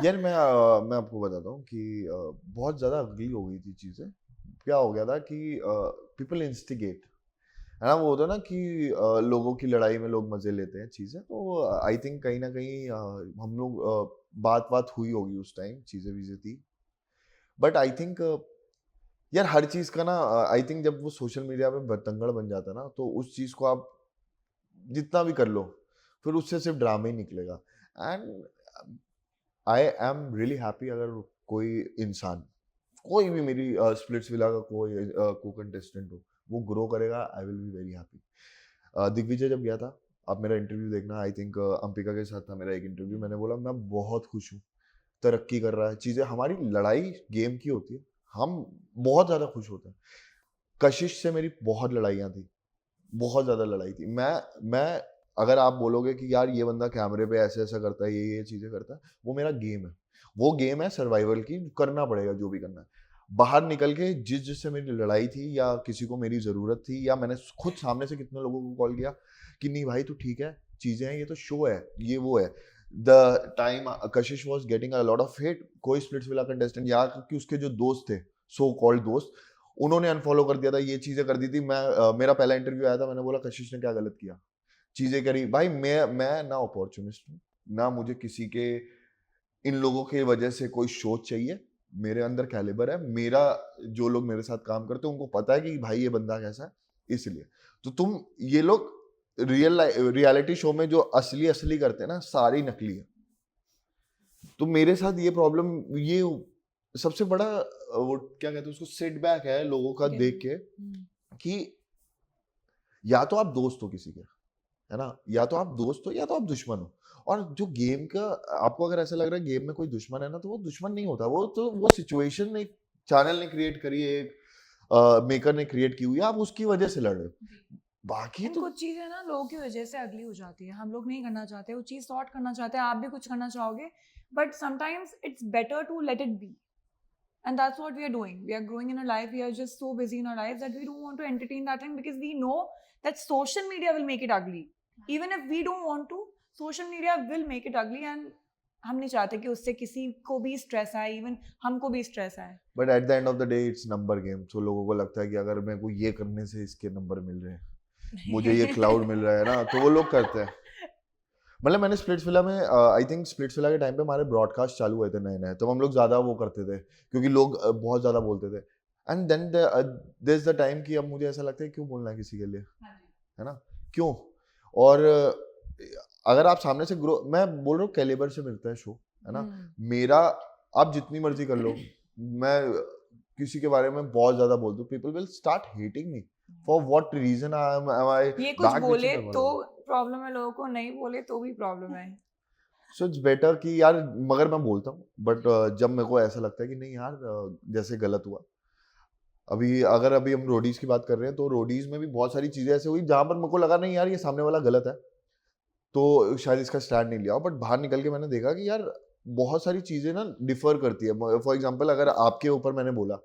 यार मैं आपको बताता हूँ कि बहुत ज़्यादा अगली हो गई थी चीज़ें. क्या हो गया था कि पीपल इंस्टिगेट है ना, वो होता है ना कि लोगों की लड़ाई में लोग मजे लेते हैं चीज़ें. तो आई थिंक कहीं ना कहीं हम लोग बात बात हुई होगी उस टाइम, चीज़ें वीज़ें थी. बट आई थिंक यार हर चीज़ का ना, आई थिंक जब वो सोशल मीडिया पे बतंगड़ बन जाता है ना, तो उस चीज़ को आप जितना भी कर लो फिर उससे सिर्फ ड्रामा ही निकलेगा. And I am really happy अगर कोई इंसान, कोई भी मेरी स्प्लिट्सविला का कोई को कंटेस्टेंट हो, वो ग्रो करेगा, I will be very happy. Digvijay जब गया था, आप मेरा इंटरव्यू देखना, आई थिंक अंपिका के साथ था मेरा एक इंटरव्यू. मैंने बोला मैं बहुत खुश हूँ, तरक्की कर रहा है चीज़ें. हमारी लड़ाई गेम की होती है, हम बहुत ज़्यादा खुश होते हैं. कशिश से मेरी बहुत लड़ाइयाँ थी, बहुत ज़्यादा लड़ाई थी. मैं अगर आप बोलोगे कि यार ये बंदा कैमरे पे ऐसे ऐसा करता है, ये चीज़ें करता है, वो मेरा गेम है. वो गेम है सर्वाइवल की, करना पड़ेगा जो भी करना है. बाहर निकल के जिससे मेरी लड़ाई थी या किसी को मेरी ज़रूरत थी, या मैंने खुद सामने से कितने लोगों को कॉल किया कि नहीं भाई तू ठीक है, चीज़ें हैं, ये तो शो है, ये वो है. The time Kashish was getting a lot of hate, कोई स्प्लिट्सविला कंटेस्टेंट या कि उसके जो दोस्त थे, सो कॉल्ड दोस्त, उन्होंने अनफॉलो कर दिया था, ये चीज़ें कर दी थी. मेरा पहला इंटरव्यू आया था, मैंने बोला कशिश ने क्या गलत किया, चीज़ें करी. भाई मैं ना अपॉर्चुनिस्ट हूँ, ना मुझे किसी के इन लोगों की वजह से कोई शो चाहिए. मेरे अंदर कैलिबर है, मेरा जो लोग मेरे साथ काम करते हैं उनको पता है कि भाई ये बंदा कैसा है. इसलिए तो तुम ये लोग रियलिटी शो में जो असली करते हैं ना, सारी नकली है. तो मेरे साथ ये प्रॉब्लम, ये सबसे बड़ा वो क्या कहते हैं उसको, सेटबैक है लोगों का देख के कि या तो आप दोस्त हो किसी के, है ना, या तो आप दोस्त हो या तो आप दुश्मन हो. और जो गेम का, आपको अगर ऐसा लग रहा है गेम में कोई दुश्मन है ना, तो वो दुश्मन नहीं होता. वो सिचुएशन एक चैनल ने क्रिएट करी है, एक मेकर ने क्रिएट की हुई है, आप उसकी वजह से लड़ रहे हो. बाकी तो कुछ चीज़ें ना लोगों की वजह से अगली हो जाती है. हम लोग नहीं करना चाहते वो चीज़, सॉर्ट करना चाहते हैं, आप भी कुछ करना चाहोगे, but sometimes it's better to let it be. And that's what we are doing. We are growing in our life. We are just so busy in our lives that we don't want to entertain that thing, because we know that social media will make it ugly. Even if we don't want to, social media will make it ugly. And हम नहीं चाहते कि उससे किसी को भी stress आए, even हमको भी स्ट्रेस आए. But at the end of the day it's number game. So लोगों को लगता है कि अगर मेरे को ये करने से इसके नंबर मिल रहे हैं, मुझे ये क्लाउड मिल रहा है ना, तो वो लोग करते हैं. मतलब मैंने स्प्लिट्सविला में आई थिंक स्प्लिट्सविला के टाइम पे हमारे ब्रॉडकास्ट चालू हुए थे नए नए, तो हम लोग ज़्यादा वो करते थे क्योंकि लोग बहुत ज़्यादा बोलते थे. And then there is the time कि अब मुझे ऐसा लगता है क्यों बोलना है किसी के लिए, है ना, क्यों. और अगर आप सामने से ग्रो, मैं बोल रहा हूँ कैलिबर से मिलता है शो, है ना. मेरा आप जितनी मर्जी कर लो, मैं किसी के बारे में बहुत ज्यादा बोल दूं, people will start hating me for what reason. I ये कुछ बोले तो प्रॉब्लम है, लोगों को नहीं बोले तो भी प्रॉब्लम है. सो इट्स बेटर कि यार, मगर मैं बोलता हूँ, बट जब मेरे को ऐसा लगता है कि नहीं यार, जैसे गलत हुआ. अभी हम रोडीज की बात कर रहे हैं, तो रोडीज में भी बहुत सारी चीजें ऐसे हुई जहां पर मेरे को लगा नहीं यार ये सामने वाला गलत है, तो शायद इसका स्टैंड नहीं लिया. बट बाहर निकल के मैंने देखा कि यार बहुत सारी चीजें ना डिफर करती है. फॉर एग्जाम्पल, अगर आपके ऊपर मैंने बोला,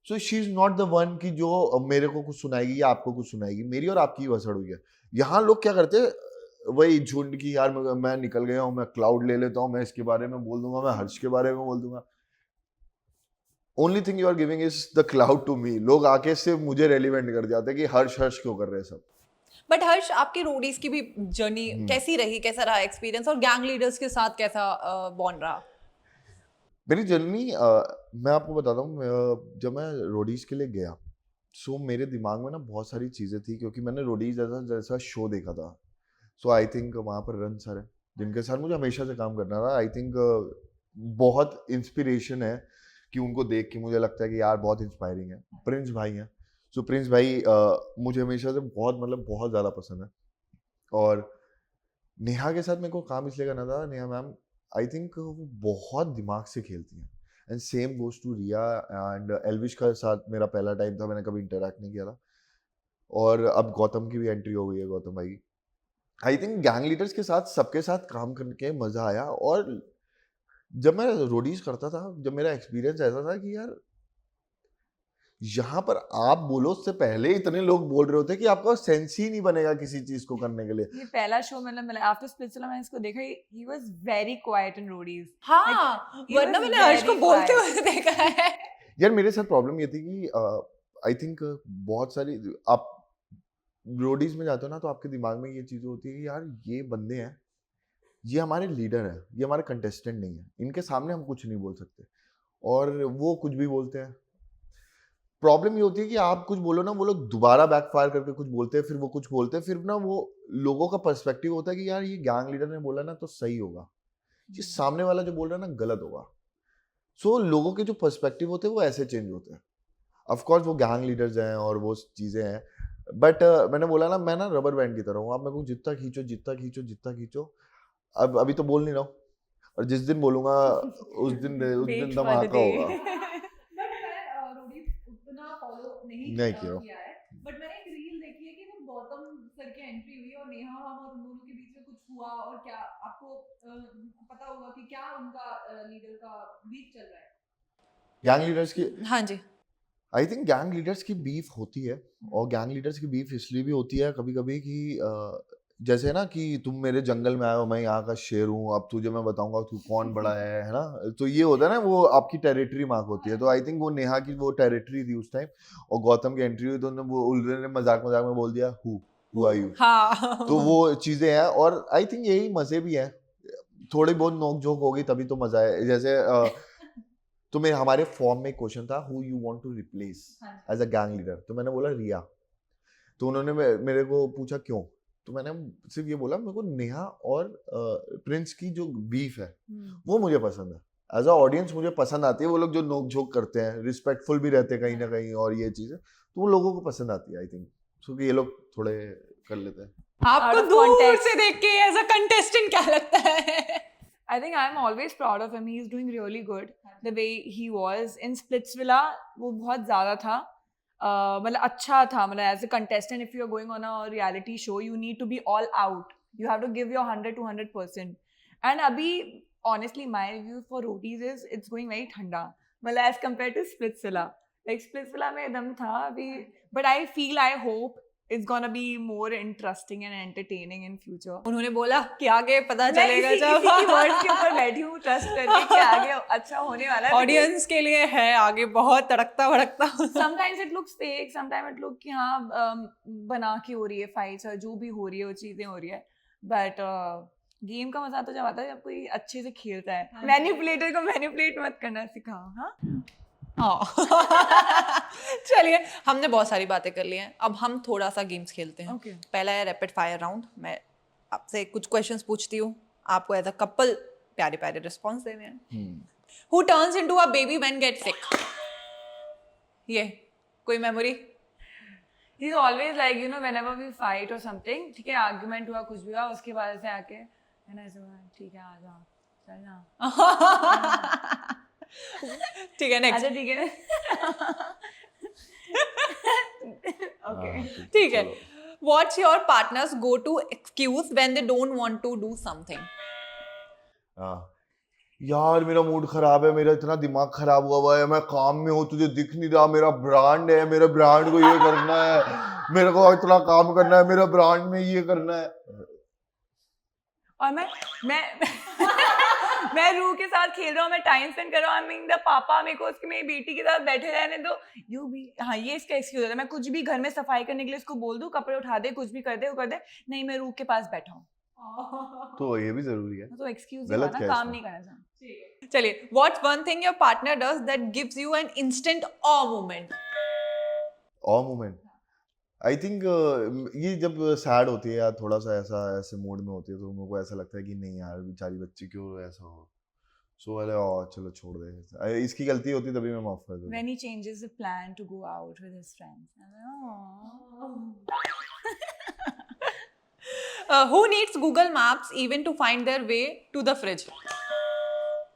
so she is not the one की जो मेरे को कुछ सुनाएगी या आपको कुछ सुनाएगी. मेरी और आपकी वसड़ हुई है. यहाँ लोग क्या करते हैं, वही झुंड की, यार मैं निकल गया हूँ, मैं क्लाउड ले लेता हूँ, मैं इसके बारे में बोल दूंगा, मैं हर्ष के बारे में बोल दूंगा. Only thing you are giving is the cloud to me. लोग आके से मुझे रेलिवेंट कर जाते हैं कि हर्ष हर्ष क्यों कर रहे हैं सब. बट हर्ष, आपकी रोडीज की भी जर्नी कैसी रही, कैसा रहा एक्सपीरियंस, और गैंग लीडर्स के साथ कैसा बॉन्ड रहा? मेरी जर्नी, मैं आपको बताता हूँ, जब मैं रोडीज के लिए गया, सो मेरे दिमाग में ना बहुत सारी चीज़ें थी, क्योंकि मैंने रोडीज जैसा जैसा शो देखा था. सो आई थिंक वहाँ पर रन सर है जिनके साथ मुझे हमेशा से काम करना था. आई थिंक बहुत इंस्पिरेशन है कि उनको देख के मुझे लगता है कि यार बहुत इंस्पायरिंग है. प्रिंस भाई हैं. सो प्रिंस भाई मुझे हमेशा से बहुत, मतलब बहुत ज़्यादा पसंद है. और नेहा के साथ मेरे को काम इसलिए करना था, नेहा मैम आई थिंक वो बहुत दिमाग से खेलती हैं. And same goes to Riya. And Elvish का साथ मेरा पहला टाइम था, मैंने कभी इंटरेक्ट नहीं किया था. और अब गौतम की भी एंट्री हो गई है, गौतम भाई की. आई थिंक गैंग लीडर्स के साथ, सबके साथ काम करके मजा आया. और जब मैं रोडीज करता था, जब मेरा एक्सपीरियंस ऐसा था कि यार यहाँ पर आप बोलो उससे पहले इतने लोग बोल रहे होते कि आपका सेंस ही नहीं बनेगा किसी चीज को करने के लिए. ये पहला शो, मतलब आफ्टर स्प्लिट्सविला मैंने इसको देखा, he was very quite in Roadies. हाँ, he वरना was मैंने हर्ष को very बोलते quiet. हुए देखा है. यार मेरे साथ प्रॉब्लम ये थी कि आई थिंक बहुत सारी, आप रोडीज में जाते हो ना, तो आपके दिमाग में ये चीजें होती है कि यार ये बंदे हैं, ये हमारे लीडर हैं, ये हमारे कंटेस्टेंट नहीं है, इनके सामने हम कुछ नहीं बोल सकते. और वो कुछ भी बोलते हैं. प्रॉब्लम ये होती है कि आप कुछ बोलो ना, वो लोग दोबारा बैकफायर करके कुछ बोलते हैं, फिर वो कुछ बोलते हैं, फिर ना वो लोगों का पर्सपेक्टिव होता है कि यार ये गैंग लीडर ने बोला ना तो सही होगा, ये सामने वाला जो बोल रहा है ना गलत होगा. सो लोगों के जो पर्सपेक्टिव होते हैं वो ऐसे चेंज होते हैं. ऑफ कोर्स वो गैंग लीडर्स हैं और वो चीजें हैं, बट मैंने बोला ना, मैं ना रबर बैंड की तरह हूँ. आप मेरे को जितना खींचो जितना खींचो जितना खींचो. अब अभी तो बोल नहीं रहा हूँ, और जिस दिन बोलूंगा उस दिन धमाका होगा. नहीं किया. बट मैंने एक रील देखी है कि जब गौतम सर की एंट्री हुई और नेहा मैम और उन दोनों के बीच में कुछ हुआ, और क्या आपको पता होगा कि क्या उनका लीडर का बीफ चल रहा है? गैंग लीडर्स की, हाँ जी. आई थिंक गैंग लीडर्स की बीफ होती है. और गैंग लीडर्स की बीफ इसलिए भी होती है कभी कभी कि जैसे ना कि तुम मेरे जंगल में आए हो, मैं यहाँ का शेर हूँ, अब तुझे मैं बताऊंगा तू कौन बड़ा है ना. तो ये होता है ना, वो आपकी टेरिटरी मार्क होती है. तो आई थिंक वो नेहा की वो टेरिटरी थी उस टाइम, और गौतम की एंट्री हुई तो वो उन्होंने मजाक मजाक में बोल दिया हु आर यू. हाँ. तो वो चीजें हैं, और आई थिंक यही मजे भी हैं. थोड़ी बहुत नोक झोंक होगी तभी तो मजा है. जैसे तो मैं, हमारे फॉर्म में एक क्वेश्चन था, who you want to replace as a gang leader. तो मैंने बोला रिया. तो उन्होंने मेरे को पूछा क्यों, तो मैंने सिर्फ ये बोला मेरे को नेहा और प्रिंस की जो बीफ है वो मुझे पसंद है. एज अ ऑडियंस मुझे पसंद आती है. वो लोग जो नोक झोंक करते हैं, रिस्पेक्टफुल भी रहते हैं कहीं ना कहीं, और ये चीजें तो वो लोगों को पसंद आती है. आई थिंक सो कि ये लोग थोड़े कर लेते हैं. आपको दूर से देख के एज अ कंटेस्टेंट क्या लगता है? I think I'm always proud of him. He's doing really good. The way he was in Splitsvilla, वो बहुत ज़्यादा था. मतलब अच्छा था. मतलब as a contestant, if you are going on a reality show, you need to be all out. You have to give your 100 to 100%. And अभी honestly, my review for Roadies is it's going very ठंडा. मतलब as compared to Splitsvilla. Like Splitsvilla में एकदम था अभी. But I feel, I hope it's gonna be more interesting and entertaining in future. उन्होंने बोला कि आगे पता मैं चलेगा इसी जब की वर्ड्स के ऊपर बैठी हूँ ट्रस्ट करके कि आगे अच्छा होने वाला है. ऑडियंस के लिए है आगे बहुत तड़कता भड़कता. Sometimes it looks fake, sometimes it look कि हाँ बना के हो रही है fights और जो भी हो रही है वो चीजें हो रही है, but गेम का मजा तो जब आता है जब कोई अच्छे से खेलता है. मैनिपुलेटर को मैनिपुलेट मत करना सिखाओ. हाँ चलिए हमने बहुत सारी बातें कर ली हैं, अब हम थोड़ा सा गेम्स खेलते हैं. Okay. पहला है रैपिड फायर राउंड. मैं आपसे कुछ क्वेश्चंस पूछती हूँ, आपको एज अ कपल प्यारे प्यारे रिस्पॉन्स देने हैं. Who turns into a baby when get sick? ये कोई memory? He's always like, you know, whenever we fight or something, ठीक है आर्गुमेंट हुआ कुछ भी हुआ उसके बाद से आके है ना ऐसे ठीक है आ जाओ चल ना. ठीक है नेक्स्ट. अच्छा ठीक है. Okay. ठीक है. What's your partner's go-to excuse when they don't want to do something? यार मेरा मूड खराब है, मेरा इतना दिमाग खराब हुआ है, मैं काम में हूँ, तुझे दिख नहीं रहा, मेरा ब्रांड है, मेरे ब्रांड को ये करना है, मेरे को इतना काम करना है, मेरा ब्रांड में ये करना है. और मैं रू के साथ खेल रहा हूँ, मैं टाइम स्पेंड कर रहा हूँ, द पापा मेरे को उसकी मेरी बेटी के साथ बैठे रहने दो. यू भी हाँ ये इसका एक्सक्यूज है. मैं कुछ भी घर में सफाई करने के लिए इसको बोल दूँ कपड़े उठा दे कुछ भी कर दे वो कर दे, नहीं मैं रू के पास बैठा हूँ. तो ये भी जरूरी है. तो एक्सक्यूज गलत क्या है काम इसमें? नहीं करना चाहिए. चलिए, what's one thing your partner does that gives you an instant awe moment? और मोमेंट आई थिंक ये जब सैड होती है या थोड़ा सा ऐसे मूड में होती है तो मेरे को ऐसा लगता है कि नहीं यार बेचारी बच्ची क्यों ऐसा हो, सो अरे चलो छोड़ दे, इसकी गलती होती तभी मैं माफ कर दूँ. When he changes the plan to go out with his friends. Who needs Google Maps even to find their way to the fridge?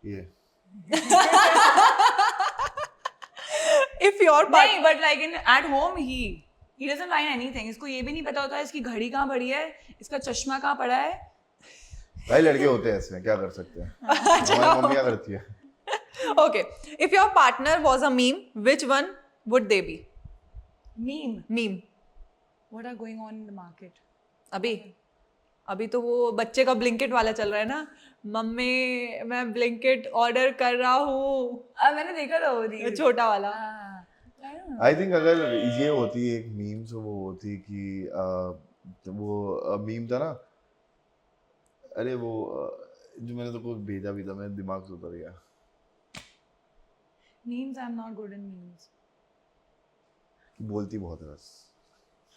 ये If your नहीं, but like at home he doesn't find anything. इसको ये भी नहीं पता होता है इसकी घड़ी कहाँ पड़ी है, इसका चश्मा कहाँ पड़ा है. भाई लड़के होते हैं ऐसे, क्या कर सकते हैं. हमारी मम्मी क्या करती है. Okay, if your partner was a meme, which one would they be? Meme. What are going on in the market? अभी तो वो बच्चे का ब्लिंकिट वाला चल रहा है ना, मम्मी मैं ब्लिंकिट ऑर्डर कर रहा हूँ. मैंने देखा था वो रील छोटा वाला. आई थिंक अगर ये होती एक मीम तो वो होती कि वो मीम था ना, अरे वो जो मैंने तो कुछ भेजा भी था, मेरे दिमाग से उतर गया. Memes, I'm not good in memes. बोलती बहुत है बस.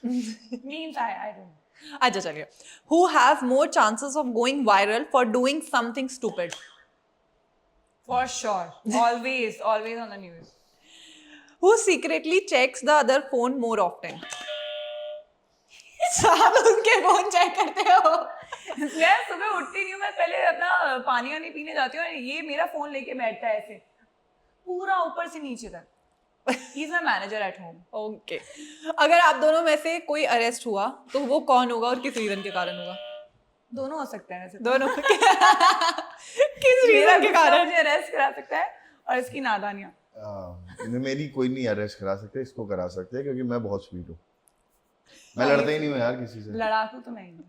Memes, I don't. अच्छा चलिए. Who has more chances of going viral for doing something stupid? For sure. Always on the news. Who secretly checks the other phone more often? आप उसके phone check करते हो? मैं सुबह उठती नहीं हूँ, मैं पहले अपना पानी वानी पीने जाती हूँ और ये मेरा फोन लेके बैठता है ऐसे पूरा ऊपर से नीचे तक. He is my manager at home. Okay. अगर आप दोनों में से कोई अरेस्ट हुआ तो वो कौन होगा और किस रीजन के कारण होगा? दोनों हो सकते हैं वैसे. दोनों. किस रीजन के कारण? मुझे अरेस्ट करा सकता है और इसकी नादानियाँ. मेरी कोई नहीं अरेस्ट करा सकते, इसको करा सकते हैं क्योंकि मैं बहुत स्वीट हूँ. मैं लड़ता ही नहीं हूँ यार किसी से. लड़ाकू तो मैं ही हूँ.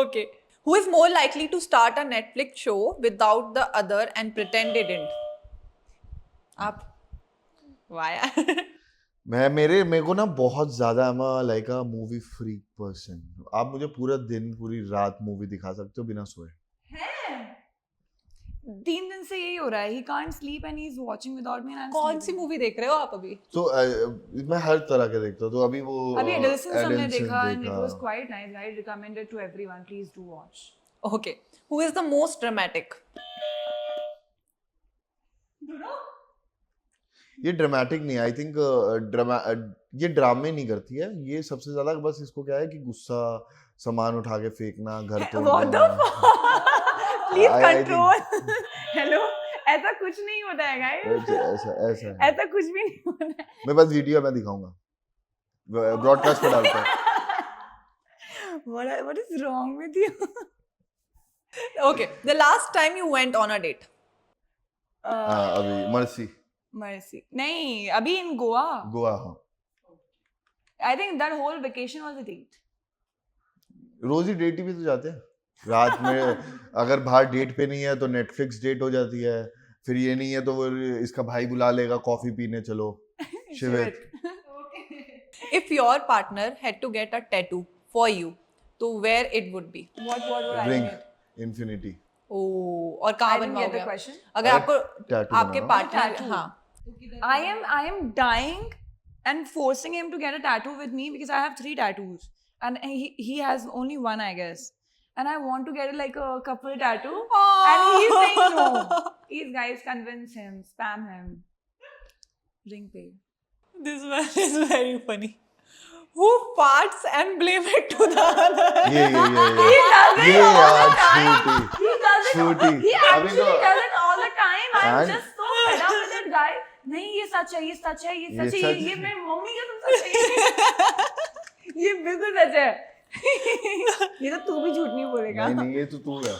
Okay. Who is more likely to start a Netflix show without the other and pretend they didn't? आप. Why? मेरे को ना बहुत ज्यादा like a movie freak person. आप मुझे पूरा दिन पूरी रात मूवी दिखा सकते हो बिना सोए. 3 दिन से यही हो रहा है. He can't sleep and he's watching without me. कौन सी मूवी देख रहे हो आप अभी? तो मैं हर तरह के देखता हूँ. तो अभी Adolescence हमने देखा and it was quite nice. I recommend it to everyone. Please do watch. Okay. Who is the most dramatic? ये ड्रामेटिक नहीं, आई थिंक ये ड्रामे नहीं करती है. ये सबसे ज्यादा बस इसको क्या है कि गुस्सा, सामान उठा के फेंकना, घर तोड़ देना. Please control. Hello. ऐसा कुछ नहीं होता है गाइस. ऐसा कुछ भी नहीं होता है. मेरे पास वीडियो है, मैं दिखाऊंगा, ब्रॉडकास्ट पे डालता हूँ. What is wrong with you? Okay. The last time you went on a date? अभी मर्सी नहीं, अभी इन गोवा. हाँ. I think that whole vacation was a date. रोज ही डेट भी तो जाते हैं रात में, अगर बाहर डेट पे नहीं है तो नेटफ्लिक्स डेट हो जाती है, फिर ये नहीं है तो वो इसका भाई बुला लेगा कॉफी पीने चलो शिविर. If your partner had to get a tattoo for you, तो where it would be? What would I ring get? Infinity. Oh, और कहाँ I didn't get the बनवाओगे आप? question. अगर आपको tattoo आपके बनाना. Partner, Tattoo. हाँ, I am dying and forcing him to get a tattoo with me because I have 3 tattoos and he has only one, I guess. And I want to get it like a couple tattoo. And he's saying no. Please guys, convince him, spam him. Ring pay. This one is very funny. Who farts and blame it to the other? ये He does it ये all the यार time. छूटी. He does it. Shooty. He अभी actually तो- does it all the time. I'm And- just so fed up with that guy. नहीं ये सच है, ये सच है, ये सच है, सच- ये मेरी मम्मी का तुम सच है. ये बिल्कुल सच है. ये तो तू भी झूठ नहीं बोलेगा. नहीं ये तो तू है.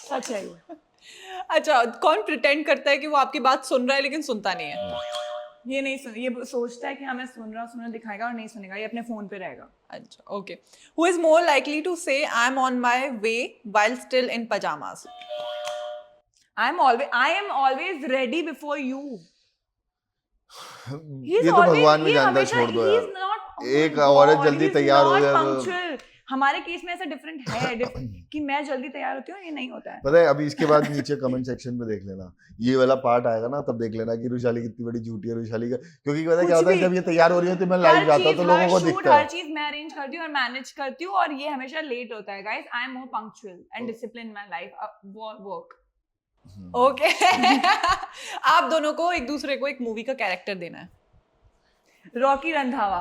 सच है ये. अच्छा, कौन प्रिटेंड करता है कि वो आपकी बात सुन रहा है लेकिन सुनता नहीं है? ये नहीं सुन, ये सोचता है कि हाँ मैं सुन रहा दिखाएगा और नहीं सुनेगा, ये अपने फोन पे रहेगा. अच्छा, okay. Who is more likely to say I'm on my way while still in pajamas? I am always ready before you. ये तो भगवान भी जानता है, छोड़ दो यार. एक औरत जल्दी तैयार हो जाए तो- हमारे केस में ऐसा डिफरेंट है कि मैं जल्दी तैयार होती हूँ, ये नहीं होता है. पता है अभी इसके बाद नीचे कमेंट सेक्शन में देख लेना, ये वाला पार्ट आएगा ना तब देख लेना कि रुशाली कितनी बड़ी झूठी है. रुशाली का क्योंकि पता है क्या कुछ होता है भी। जब ये तैयार हो रही होती है मैं लाइव जाता हूँ तो लोगों को दिखता हर है. चीज मैं अरेंज करती हूँ और मैनेज करती हूँ और ये हमेशा लेट होता है. Guys, I am more punctual and discipline in my life work. Okay. आप दोनों को एक दूसरे को एक मूवी का कैरेक्टर देना है. Rocky Randhawa.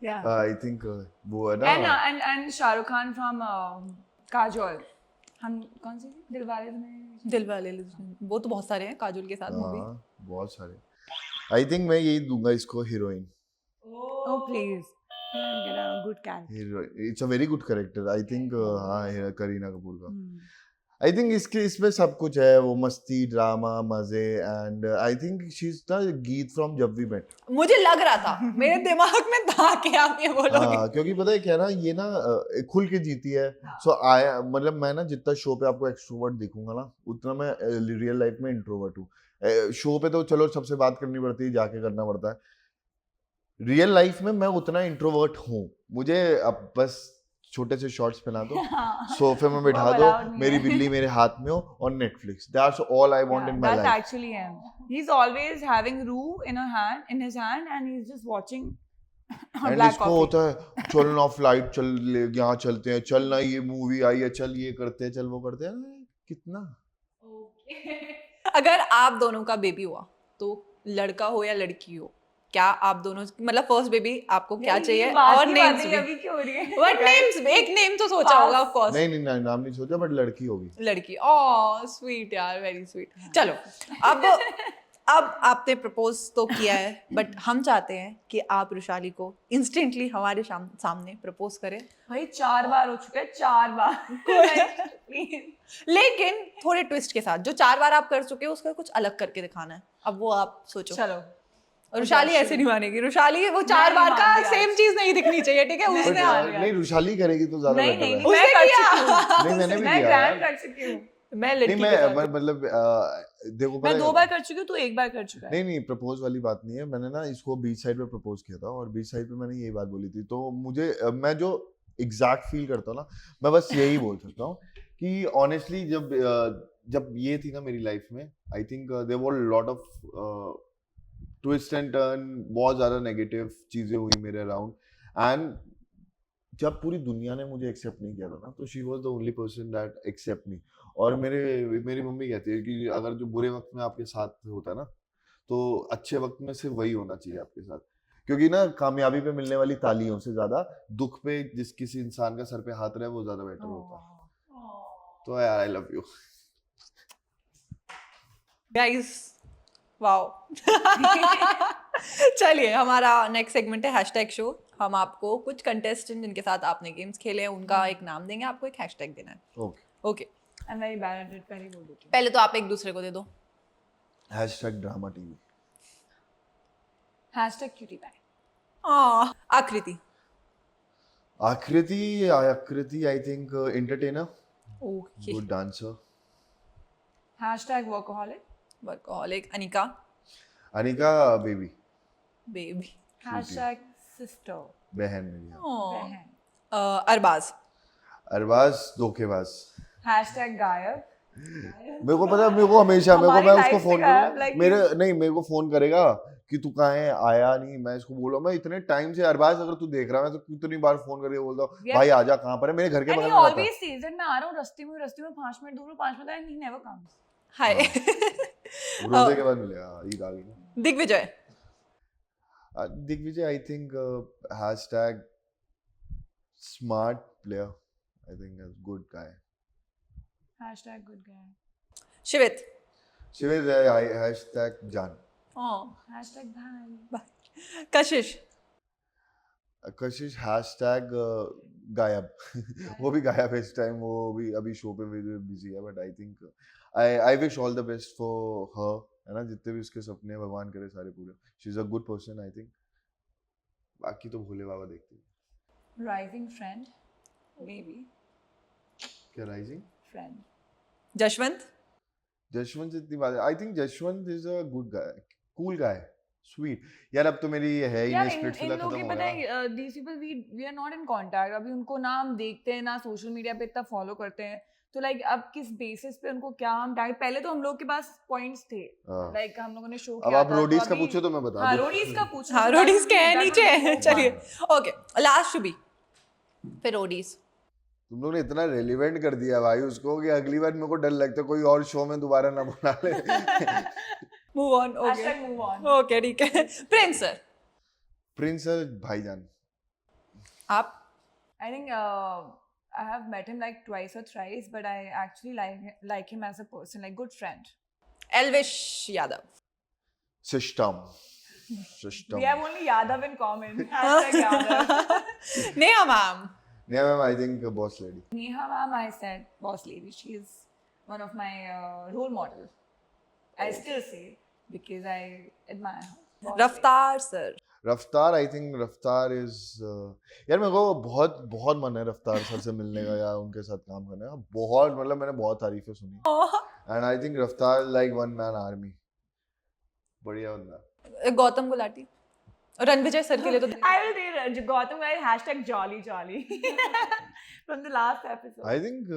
Yeah. I think वो है ना And शाहरुख खान from काजोल. हम कौन सी थी? दिलवाले दिलवाले वो तो बहुत सारे हैं काजोल के साथ मूवी. हाँ, बहुत सारे. आई थिंक मैं यही दूंगा इसको heroine. Oh please. Get a good character. It's a very good character. I think हाँ करीना कपूर का. आई थिंक इसमें सब कुछ है, वो मस्ती ड्रामा मजे and I think she is the गीत फ्रॉम जब वी मेट. मुझे लग रहा था, मेरे दिमाग में था कि आप ये बोलोगे. हाँ क्योंकि पता है क्या ना ये ना खुल के जीती है. सो मतलब मैं ना जितना शो पे आपको एक्सट्रोवर्ट दिखूंगा ना उतना मैं रियल लाइफ में इंट्रोवर्ट हूँ. शो पे तो चलो सबसे बात करनी पड़ती है, जाके करना पड़ता है. रियल लाइफ में मैं उतना इंट्रोवर्ट हूँ. मुझे अब बस छोटे से शॉर्ट्स पहना दो, सोफे में बिठा वो दो, allowed नहीं मेरी है. बिल्ली मेरे हाथ में हो और Netflix. That's all I want in my That's life. actually him. He's always having Rue in his hand, and he's just watching and black इसको coffee. होता है चलना फ्लाइट चल यहाँ चलते हैं, चलना ये मूवी आई है, चल ये करते हैं, चल वो करते हैं. कितना अगर आप दोनों का बेबी हुआ तो लड़का हो या लड़की हो, क्या आप दोनों मतलब फर्स्ट बेबी आपको क्या ये चाहिए बात और की नेम्स बातें भी. अभी क्यों हो रही है? What names? एक नेम तो सोचा होगा ऑफ कोर्स. नहीं नाम नहीं सोचा बट लड़की होगी. लड़की. ओह स्वीट यार, वेरी स्वीट. चलो अब आपने प्रपोज तो किया है बट हम चाहते हैं कि आप रुशाली को इंस्टेंटली हमारे सामने प्रपोज करें. भाई 4 बार हो चुका है, 4 बार. लेकिन थोड़े ट्विस्ट के साथ. जो 4 बार आप कर चुके हो उसका कुछ अलग करके दिखाना है. अब वो आप सोचो. चलो. रुशाली ऐसे नहीं मानेगी. रुशाली वो 4 नहीं बार का मानती आज. सेम चीज नहीं दिखनी चाहिए, ठीक है? But, उसने नहीं रुशाली करेगी तो ज्यादा नहीं बेटर नहीं है. मैं उसने कर किया. चुकी हूँ. नहीं मैंने भी मैं किया ग्रैंड यार. कर चुकी हूँ. मैं नहीं लड़की मैं के साथ. मतलब देखो मैं पता 2 है- बार कर चुकी हूँ, तू 1 बार कर चुका है. नहीं प्रपोज वाली बात नहीं है. मैंने ना इसको बीच साइड पे प्रपोज किया था और बीच साइड पे मैंने यही बात बोली थी. तो मुझे मैं जो एग्जैक्ट फील करता हूँ ना, मैं बस यही बोल सकता हूँ कि ऑनेस्टली जब ये थी ना मेरी लाइफ में, I think there were lot of twist and turn. बहुत ज्यादा नेगेटिव चीजें हुई मेरे अराउंड. एंड जब पूरी दुनिया ने मुझे एक्सेप्ट नहीं किया था ना, तो she was the only person that accept me. और मेरी मम्मी कहती है कि अगर जो बुरे वक्त में आपके साथ होता है ना, तो अच्छे वक्त में सिर्फ वही होना चाहिए आपके साथ. क्योंकि ना कामयाबी पे मिलने वाली तालियों से ज्यादा दुख पे जिस किसी इंसान का सर पे हाथ रहे वो ज्यादा बेटर होता है. तो यार आई लव यू गाइस. वाओ. चलिए हमारा नेक्स्ट सेगमेंट है हैशटैग शो. हम आपको कुछ कंटेस्टेंट जिनके साथ आपने गेम्स खेले हैं उनका एक नाम देंगे, आपको एक हैशटैग देना है. Okay okay I'm very bad at it. पहले बोल देती हूँ. पहले तो आप एक दूसरे को दे दो. Hashtag drama TV. Hashtag cutie pie. आकृति. Akriti, I think entertainer, Okay. good dancer. Hashtag workaholic. Workaholic. Anika. Anika, baby, Baby. Hashtag sister. बहन मेरी. बहन. अरबाज. अरबाज धोखेबाज. Hashtag गायब. मेरे को पता है, मेरे को हमेशा मैं हमारी उसको life फोन से गायब, करूँ, like मेरे नहीं मेरे को फोन करेगा कि तू कहाँ है, आया नहीं. मैं इसको बोल रहा हूँ, मैं इतने टाइम से अरबाज अगर तू देख रहा है, मैं तो कितनी बार फोन करके बोलता हूँ Yep. भाई आजा, कहाँ पर है, मेरे घर के And बगल he में रहता है. always says that मैं आ रहा हूँ रास्ते में 5 मिनट दूर हूँ 5 minute and he never comes. Hi. रोजे के बाद मिलेगा, ईद आ गई ना. Digvijay. Digvijay, I think hashtag smart player. I think good guy. Hashtag good guy. Shivet. शिविर हैशटैग जान. Hashtag भाई. कशिश. कशिश हैशटैग गायब. वो भी गायब है इस टाइम, वो भी अभी शो पे बिजी है, but I think I wish all the best for her, है ना. जितने भी उसके सपने हैं, भगवान करे सारे पूरे. She is a good person, I think. बाकी तो भोले बाबा देखते हैं. Rising friend. Maybe. क्या राइजिंग? Friend. जशवंत. जशवंत इतनी बात है. I think Jashwant is a good guy, cool guy, sweet. यार अब तो मेरी है ही यार नहीं, स्प्लिट्सविला इन लोगों खत्म की हो पता गया. है these people we are not in contact. अभी उनको ना हम देखते हैं ना सोशल मीडिया पे इतना फॉलो करते हैं, तो लाइक अब किस बेसिस पे उनको क्या हम टैग. पहले तो हम लोग के पास पॉइंट्स थे, हाँ. लाइक हम लोगों ने शो अब किया आप था. रोडीज तो का अभी पूछो तो मैं बता हाँ दूं. रोडीज का पूछो. हाँ So रोडीज के हैं that नीचे. will be so चलिए. fun. Okay last Shubhi. फिर रोडीज. तुम लोग ने इतना रेलिवेंट कर दिया भाई उसको कि अगली बार मेरे को डर लगता है कोई और शो में दोबारा ना बुला ले. Move on. Okay. Hashtag move on. Okay ठीक है. Prince sir. प्रिंस भाईजान. आप. I think I have met him like twice or thrice, but I actually like him as a person, like good friend. Elvish Yadav. System. We have only Yadav in common. Hashtag Yadav. Neha ma'am. Yeah, ma'am, I think boss lady. Neha ma'am, I said boss lady. She is one of my role models. I still say because I admire her. Boss lady. रफ्तार sir. रफ्तार, I think रफ्तार is यार मेरे को बहुत बहुत मन है रफ्तार सर से मिलने का या उनके साथ काम करने का. बहुत मतलब मैंने बहुत तारीफें सुनी, एंड आई थिंक रफ्तार लाइक वन मैन आर्मी. बढ़िया बंदा. गौतम गुलाटी. रणविजय सर के लिए तो I will say Gautam guys hashtag jolly from the last episode. I think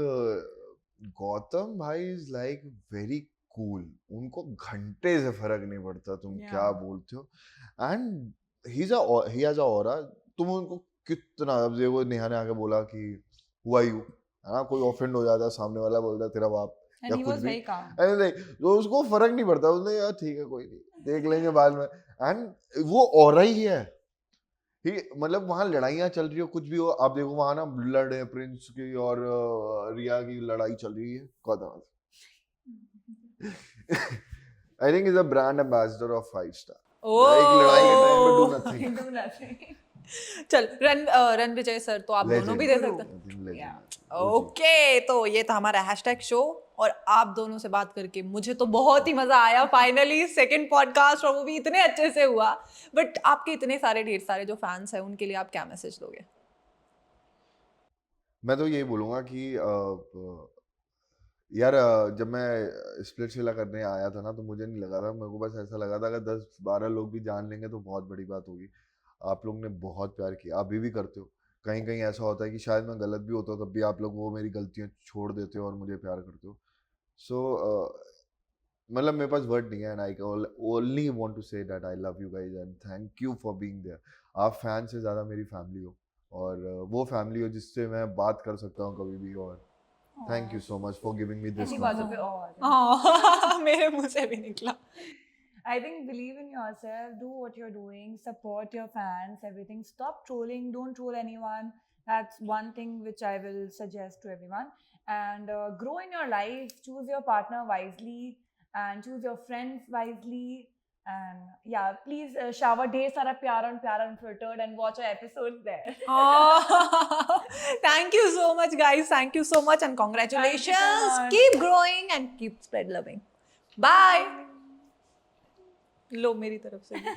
Gautam भाई इज लाइक वेरी कूल. उनको घंटे से फर्क नहीं पड़ता तुम Yeah. क्या बोलते हो, and he has a aura. तुम उनको कितना, अब वो नेहा ने आके बोला कि हु आर यू, है ना, कोई ऑफेंड हो जाता है, सामने वाला बोलता है तेरा बाप And या he कुछ was भी, very calm. एंड लाइक तो उसको फर्क नहीं पड़ता. उसने यार ठीक है कोई नहीं, देख लेंगे बाद में. एंड वो ऑरा ही है. ही मतलब वहां लड़ाइयाँ चल रही हो, कुछ भी हो, आप देखो वहां ना लड़ रहे हैं प्रिंस की और रिया की लड़ाई चल रही है. कौन I think is a brand ambassador of 5 star. Like लड़ाई के टाइम पे डू नथिंग. Do nothing. चल रणविजय सर तो आप दोनों भी दे सकते हैं. Yeah. ओके तो ये था हमारा हैशटैग शो और आप दोनों से बात करके मुझे तो बहुत ही मजा आया. फाइनली सेकंड पॉडकास्ट और वो भी इतने अच्छे से हुआ. बट आपके इतने सारे ढेर सारे जो फैंस हैं उनके लिए आप क्या मैसेज दोगे? मैं तो यही बोलूंगा कि यार जब मैं स्प्लिट्सविला करने आया था ना, तो मुझे नहीं लगा था, मेरे को बस ऐसा लगा था अगर 10-12 लोग भी जान लेंगे तो बहुत बड़ी बात होगी. आप लोग ने बहुत प्यार किया, अभी भी करते हो. कहीं कहीं ऐसा होता है कि शायद मैं गलत भी होता हूँ, तब भी आप लोग वो मेरी गलतियाँ छोड़ देते हो और मुझे प्यार करते हो. सो मतलब मेरे पास वर्ड नहीं है, and I only want to say that I love you guys and thank you for being there. आप फैन से ज़्यादा मेरी फैमिली हो, और वो फैमिली हो जिससे मैं बात कर सकता हूँ कभी भी. और thank you so much for giving me this. ऐसी बातों पे और हाँ मेरे मुंह से भी निकला. I think believe in yourself, do what you're doing, support your fans, everything. Stop trolling, don't troll anyone. That's one thing which I will suggest to everyone. And grow in your life, choose your partner wisely and choose your friends wisely. And yeah, please shower ढेर सारा प्यार unfiltered and watch our episodes there. Thank you so much guys. Thank you so much and congratulations. much. Keep growing and keep spread loving. Bye. लो मेरी तरफ से भी।